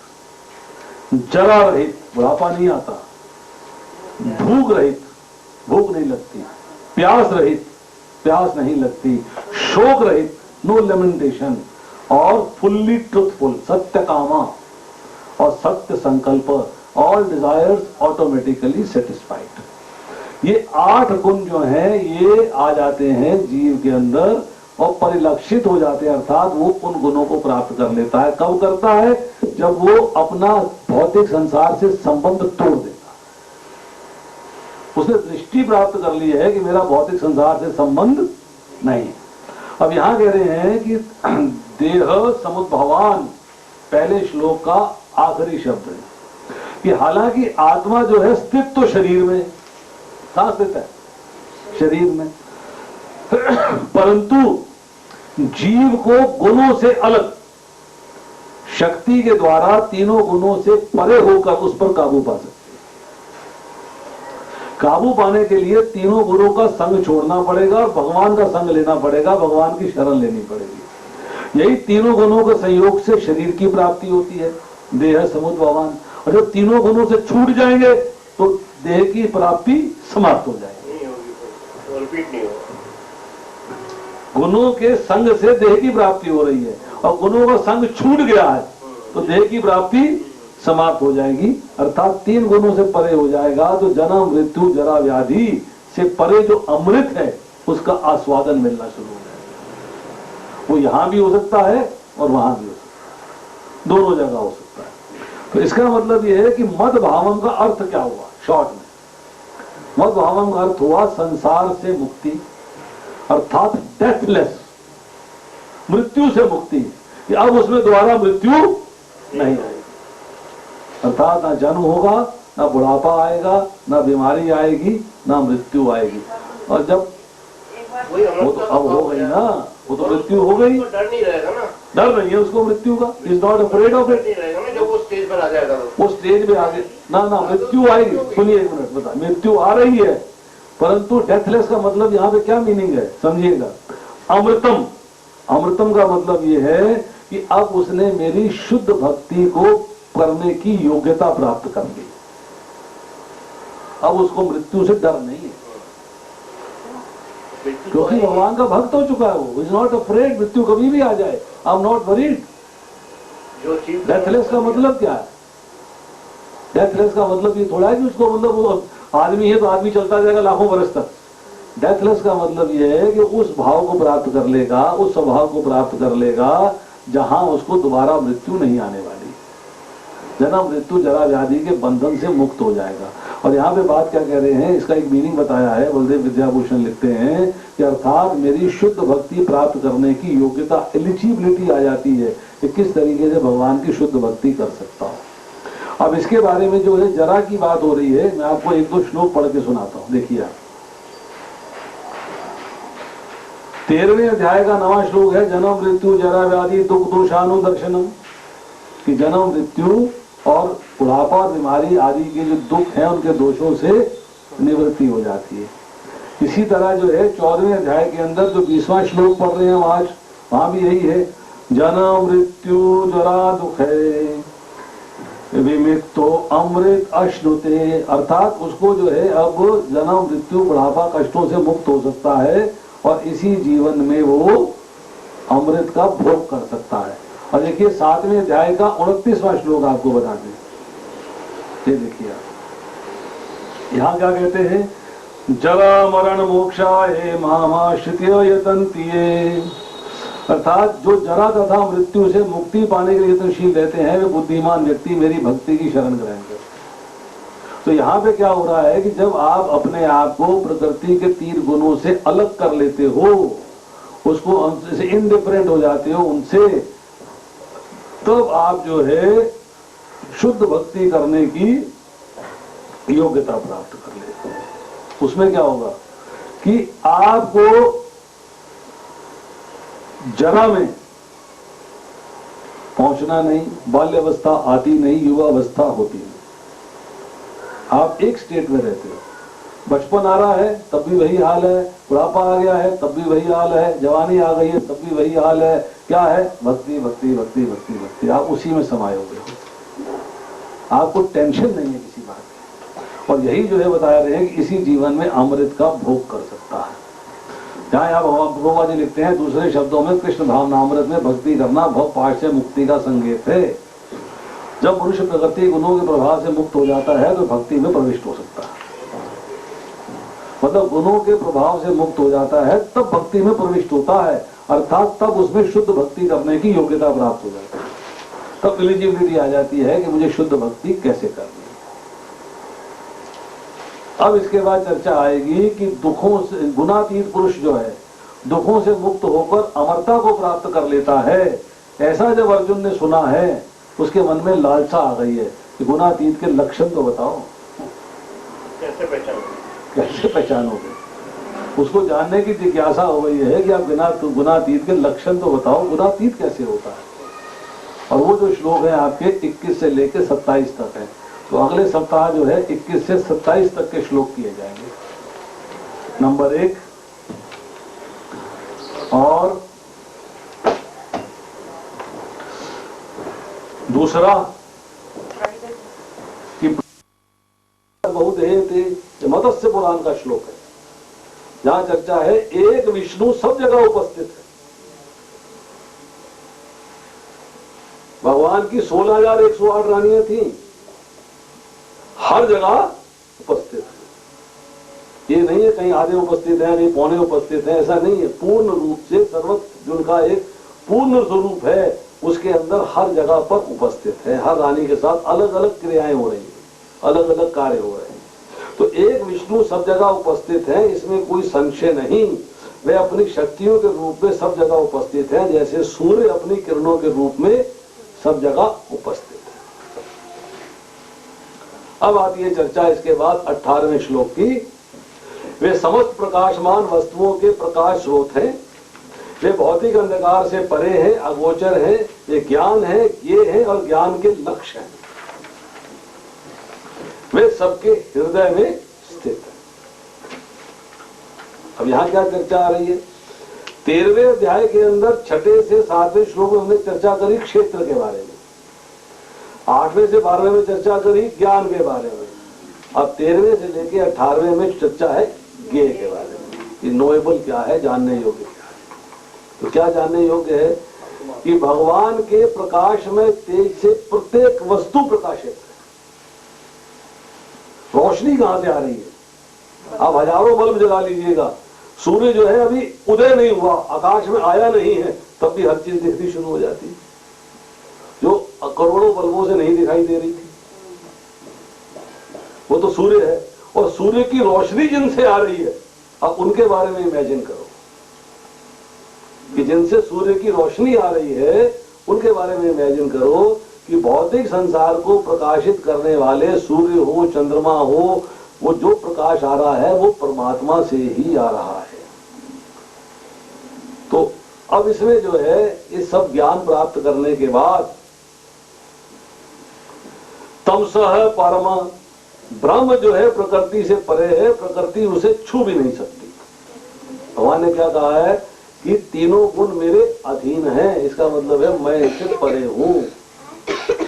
जरा रहित, बुढ़ापा नहीं आता, भूख रहित, भूख नहीं लगती, प्यास रहित, प्यास नहीं लगती, शोक रहित, नो लेमेंटेशन, और फुल्ली ट्रुथफुल, सत्य कामा और सत्य संकल्प, ऑल डिजायर्स ऑटोमेटिकली सेटिस्फाइड। ये 8 गुण जो हैं ये आ जाते हैं जीव के अंदर और परिलक्षित हो जाते हैं, अर्थात वो उन गुणों को प्राप्त कर लेता है। कब करता है? जब वो अपना भौतिक संसार से संबंध तोड़ देता है। उसने दृष्टि प्राप्त कर ली है कि मेरा भौतिक संसार से संबंध नहीं। अब यहां कह रहे हैं कि देह समुद्भवान, पहले श्लोक का आखिरी शब्द है कि हालांकि आत्मा जो है स्थित तो शरीर में, कहां स्थित है? शरीर में, परंतु जीव को गुणों से अलग शक्ति के द्वारा तीनों गुणों से परे होकर उस पर काबू पा सकते हैं। काबू पाने के लिए तीनों गुणों का संग छोड़ना पड़ेगा और भगवान का संग लेना पड़ेगा, भगवान की शरण लेनी पड़ेगी। यही तीनों गुणों के संयोग से शरीर की प्राप्ति होती है, देह समुद्र भगवान। और जब तीनों गुणों से छूट जाएंगे तो देह की प्राप्ति समाप्त हो जाएगी, नहीं होगी, रिपीट नहीं होगा। गुणों के संग से देह की प्राप्ति हो रही है और गुणों का संग छूट गया है तो देह की प्राप्ति समाप्त हो जाएगी, अर्थात तीन गुणों से परे हो जाएगा। तो जन्म मृत्यु जरा व्याधि से परे जो अमृत है उसका आस्वादन मिलना शुरू हो जाएगा। वो यहां भी हो सकता है और वहां भी हो सकता है, दोनों जगह हो सकता है। तो इसका मतलब यह है कि मद भावम का अर्थ क्या हुआ शॉर्ट में। मद भावम का अर्थ हुआ संसार से मुक्ति, अर्थात डेथलेस, मृत्यु से मुक्ति, कि अब उसमें दोबारा मृत्यु नहीं आएगी। अर्थात ना जन्म होगा, ना बुढ़ापा आएगा, ना बीमारी आएगी, ना मृत्यु आएगी। और जब वो तो अब हो गई ना, वो तो मृत्यु हो गई, डर नहीं रहेगा ना, डर नहीं है उसको मृत्यु का, is not afraid of it. नहीं रहेगा ना जब वो स्टेज पर आ जाएगा तो। वो स्टेज पे आगे ना मृत्यु आएगी। सुनिए एक मिनट, बता, मृत्यु आ रही है, परंतु डेथलेस का मतलब यहाँ पे क्या मीनिंग है समझिएगा। अमृतम, अमृतम का मतलब ये है कि अब उसने मेरी शुद्ध भक्ति को करने की योग्यता प्राप्त कर ली, अब उसको मृत्यु से डर नहीं है, क्योंकि भगवान का भक्त हो चुका है। वो इज नॉट अफ्रेड, मृत्यु कभी भी आ जाए, आई एम नॉट वरीड। जो चीज डेथलेस का मतलब क्या है? डेथलेस का मतलब ये थोड़ा है कि उसको मतलब वो आदमी है तो आदमी चलता जाएगा लाखों वर्ष तक। डेथलेस का मतलब ये है कि उस भाव को प्राप्त कर लेगा, उस स्वभाव को प्राप्त कर लेगा जहां उसको दोबारा मृत्यु नहीं आने वाली, जन्म मृत्यु जरा व्याधि के बंधन से मुक्त हो जाएगा। और यहाँ पे बात क्या कह रहे हैं, इसका एक मीनिंग बताया है, बलदेव विद्याभूषण लिखते हैं कि अर्थात मेरी शुद्ध भक्ति प्राप्त करने की योग्यता, एलिजिबिलिटी आ जाती है कि किस तरीके से भगवान की शुद्ध भक्ति कर सकता हूँ। अब इसके बारे में जो है जरा की बात हो रही है, मैं आपको एक दो श्लोक पढ़ के सुनाता हूँ। देखिए आप 13वें अध्याय का 9वां श्लोक है, जन्म मृत्यु जरा व्याधि दुख दोषानुदर्शनम, कि जन्म मृत्यु और बुढ़ापा और बीमारी आदि के जो दुख हैं उनके दोषों से निवृत्ति हो जाती है। इसी तरह जो है 14वें अध्याय के अंदर जो 20वां श्लोक पढ़ रहे हैं आज, वहां भी यही है, जन्म मृत्यु जरा दुख है विमिक्तो अमृत अश्नुते, अर्थात उसको जो है अब जन्म मृत्यु बुढ़ापा कष्टों से मुक्त हो सकता है और इसी जीवन में वो अमृत का भोग कर सकता है। और देखिए 7वें अध्याय का 29वां श्लोक आपको बता दें, ये देखिए यहाँ क्या कहते हैं, जरा मरण मोक्षाय मामाश्रित्य यतन्ति, अर्थात जो जरा तथा मृत्यु से मुक्ति पाने के लिए यत्नशील रहते हैं वे बुद्धिमान व्यक्ति मेरी भक्ति की शरण ग्रहण करते हैं। तो यहाँ पे क्या हो रहा है कि जब आप अपने आप को प्रकृति के 3 गुणों से अलग कर लेते हो, उसको इंडिफरेंट हो जाते हो उनसे, तब आप जो है शुद्ध भक्ति करने की योग्यता प्राप्त कर लेते हो। उसमें क्या होगा कि आपको जरा में पहुंचना नहीं, बाल्यावस्था आती नहीं, युवावस्था होती नहीं, आप एक स्टेट में रहते हो। बचपन आ रहा है तब भी वही हाल है, बुढ़ापा आ गया है तब भी वही हाल है, जवानी आ गई है तब भी वही हाल है। क्या है? भक्ति भक्ति भक्ति भक्ति भक्ति, आप उसी में समाये हुए हो, आपको टेंशन नहीं है किसी बात की। और यही जो है बता रहे हैं कि इसी जीवन में अमृत का भोग कर सकता है। जहाँ यहाँ भगवान जी लिखते हैं दूसरे शब्दों में, कृष्ण भावनामृत में भक्ति करना भव पाश से मुक्ति का संकेत है। जब मनुष्य प्रकृति गुणों के प्रभाव से मुक्त हो जाता है तो भक्ति में प्रविष्ट हो सकता है, मतलब गुणों के प्रभाव से मुक्त हो जाता है तब भक्ति में प्रविष्ट होता है, अर्थात तब उसमें शुद्ध भक्ति करने की योग्यता प्राप्त हो जाती है। तब एलिजिबिलिटी आ जाती है कि मुझे शुद्ध भक्ति कैसे करनी है। अब इसके बाद चर्चा आएगी कि दुखों से, गुणातीत पुरुष जो है दुखों से मुक्त होकर अमरता को प्राप्त कर लेता है। ऐसा जब अर्जुन ने सुना है उसके मन में लालसा आ गई है कि गुणातीत के लक्षण तो बताओ, कैसे पहचानोगे? कैसे पहचानोगे? उसको जानने की जिज्ञासा हो गई है कि आप गुणातीत के लक्षण तो बताओ, गुणातीत कैसे होता है। और वो जो श्लोक है आपके 21 से लेकर 27 तक है, तो अगले सप्ताह जो है 21 से 27 तक के श्लोक किए जाएंगे, नंबर 1। और दूसरा कि बहुदेह थे, मत्स्य पुराण का श्लोक है, जहां चर्चा है एक विष्णु सब जगह उपस्थित है। भगवान की 16,108 रानियां थी, हर जगह उपस्थित है। ये नहीं है कहीं आधे उपस्थित है, कहीं पौने उपस्थित है, ऐसा नहीं है। पूर्ण रूप से सर्वत्र जिनका एक पूर्ण स्वरूप है, उसके अंदर हर जगह पर उपस्थित है। हर रानी के साथ अलग अलग क्रियाएं हो रही है, अलग अलग कार्य हो रहे हैं। तो एक विष्णु सब जगह उपस्थित है, इसमें कोई संशय नहीं। वे अपनी शक्तियों के रूप में सब जगह उपस्थित है, जैसे सूर्य अपनी किरणों के रूप में सब जगह उपस्थित है। अब आती है चर्चा इसके बाद 18वें श्लोक की। वे समस्त प्रकाशमान वस्तुओं के प्रकाश स्रोत हैं, वे भौतिक अंधकार से परे हैं, अगोचर हैं, ये ज्ञान है, ये है और ज्ञान के लक्ष्य हैं। वे सबके हृदय में स्थित है। अब यहां क्या चर्चा आ रही है? 13वें अध्याय के अंदर 6 से 7वें श्लोक में हमने चर्चा करी क्षेत्र के बारे में, 8वें से 12वें में चर्चा करी ज्ञान के बारे में। अब 13वें से लेके 18वें में चर्चा है ज्ञेय के बारे में, कि नोएबल क्या है, जानने योग्य क्या है। तो क्या जानने योग्य है कि भगवान के प्रकाश में तेज से प्रत्येक वस्तु प्रकाशित है। रोशनी कहां से आ रही है? आप हजारों बल्ब जला लीजिएगा, सूर्य जो है अभी उदय नहीं हुआ, आकाश में आया नहीं है, तब भी हर चीज दिखनी शुरू हो जाती है, जो करोड़ों बल्बों से नहीं दिखाई दे रही थी। वो तो सूर्य है, और सूर्य की रोशनी जिनसे आ रही है, अब उनके बारे में इमेजिन करो कि जिनसे सूर्य की रोशनी आ रही है, उनके बारे में इमेजिन करो कि भौतिक संसार को प्रकाशित करने वाले सूर्य हो, चंद्रमा हो, वो जो प्रकाश आ रहा है वो परमात्मा से ही आ रहा है। तो अब इसमें जो है इस सब ज्ञान प्राप्त करने के बाद तमसः परमा, ब्रह्म जो है प्रकृति से परे है, प्रकृति उसे छू भी नहीं सकती। भगवान ने क्या कहा है कि तीनों गुण मेरे अधीन हैं, इसका मतलब है मैं इससे परे हूं।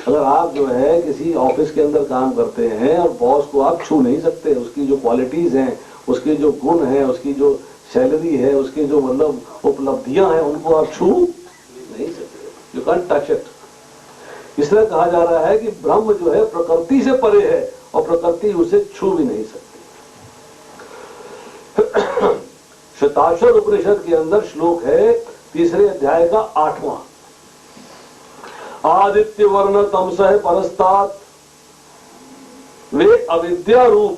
अगर आप जो है किसी ऑफिस के अंदर काम करते हैं और बॉस को आप छू नहीं सकते, उसकी जो क्वालिटीज हैं, उसके जो गुण हैं, उसकी जो सैलरी है, उसके जो मतलब उपलब्धियां हैं, उनको आप छू नहीं सकते। You can touch it. इसलिए कहा जा रहा है कि ब्रह्म जो है प्रकृति से परे है और प्रकृति उसे छू भी नहीं सकती। श्वेताश्वर उपनिषद के अंदर श्लोक है 3 अध्याय का 8वां। आदित्य वर्ण तमसः परस्तात्, वे अविद्या रूप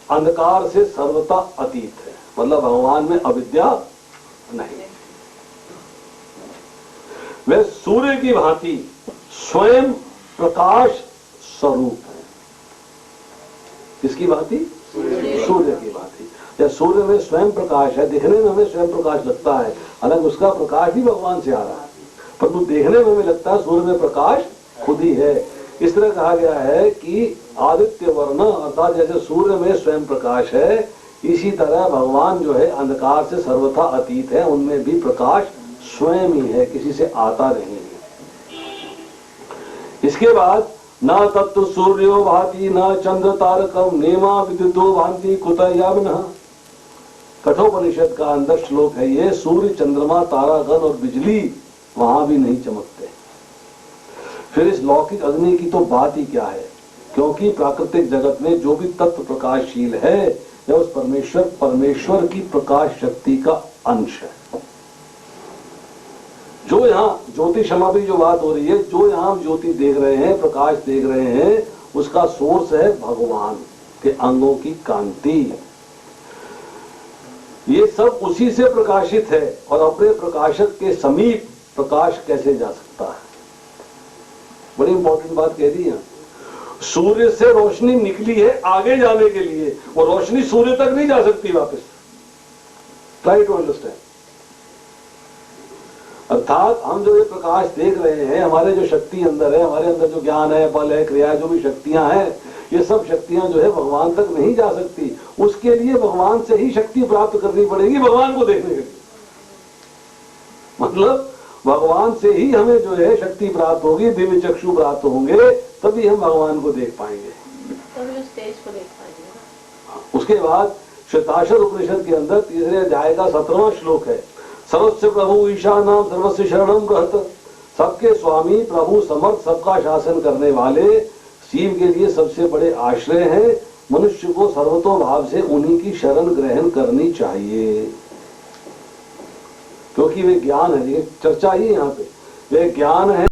अंधकार से सर्वथा अतीत है। मतलब भगवान में अविद्या नहीं। वे सूर्य की भांति स्वयं प्रकाश स्वरूप है। किसकी भांति? सूर्य की भांति। या सूर्य में स्वयं प्रकाश है, दिखने में हमें स्वयं प्रकाश लगता है, हालांकि उसका प्रकाश भी भगवान से आ रहा है, परंतु देखने में हमें लगता है सूर्य में प्रकाश खुद ही है। इस तरह कहा गया है कि आदित्य वर्ण अर्थात जैसे सूर्य में स्वयं प्रकाश है, इसी तरह भगवान जो है अंधकार से सर्वथा अतीत है, उनमें भी प्रकाश स्वयं ही है, किसी से आता नहीं है। इसके बाद न तत्व सूर्यो भाति न चंद्र तारकम नेमा विद्युतो भांति कुतयावनः। कठोपनिषद का अंदर श्लोक है ये, सूर्य चंद्रमा तारागण और बिजली वहां भी नहीं चमकते। फिर इस लौकिक अग्नि की तो बात ही क्या है, क्योंकि प्राकृतिक जगत में जो भी तत्व प्रकाशशील है यह उस परमेश्वर की प्रकाश शक्ति का अंश है। जो यहाँ ज्योति समाधि जो बात हो रही है, जो यहाँ हम ज्योति देख रहे हैं, प्रकाश देख रहे हैं, उसका सोर्स है भगवान के अंगों की कांति। ये सब उसी से प्रकाशित है और अपने प्रकाशक के समीप प्रकाश कैसे जा सकता है? बड़ी इंपॉर्टेंट बात कह दी है। सूर्य से रोशनी निकली है आगे जाने के लिए, वो रोशनी सूर्य तक नहीं जा सकती वापस। Try to understand. अर्थात हम जो ये प्रकाश देख रहे हैं, हमारे जो शक्ति अंदर है, हमारे अंदर जो ज्ञान है, बल है, क्रिया है, जो भी शक्तियां हैं, ये सब शक्तियां जो है भगवान तक नहीं जा सकती। उसके लिए भगवान से ही शक्ति प्राप्त करनी पड़ेगी भगवान को देखने के लिए। मतलब भगवान से ही हमें जो है शक्ति प्राप्त होगी, दिव्य चक्षु प्राप्त होंगे, तभी हम भगवान को देख पाएंगे, तभी उस तेज को देख पाएंगे। उसके बाद श्वेताक्षर उपनिषद के अंदर तीसरे अध्याय का 17वां श्लोक है, सर्वस्य प्रभु ईशा नाम सर्वस्य शरणम कहत। सबके स्वामी प्रभु समर्थ, सबका शासन करने वाले शिव के लिए सबसे बड़े आश्रय हैं। मनुष्य को सर्वतोभाव से उन्हीं की शरण ग्रहण करनी चाहिए, क्योंकि वे ज्ञान है। ये चर्चा ही यहाँ पे वे ज्ञान है।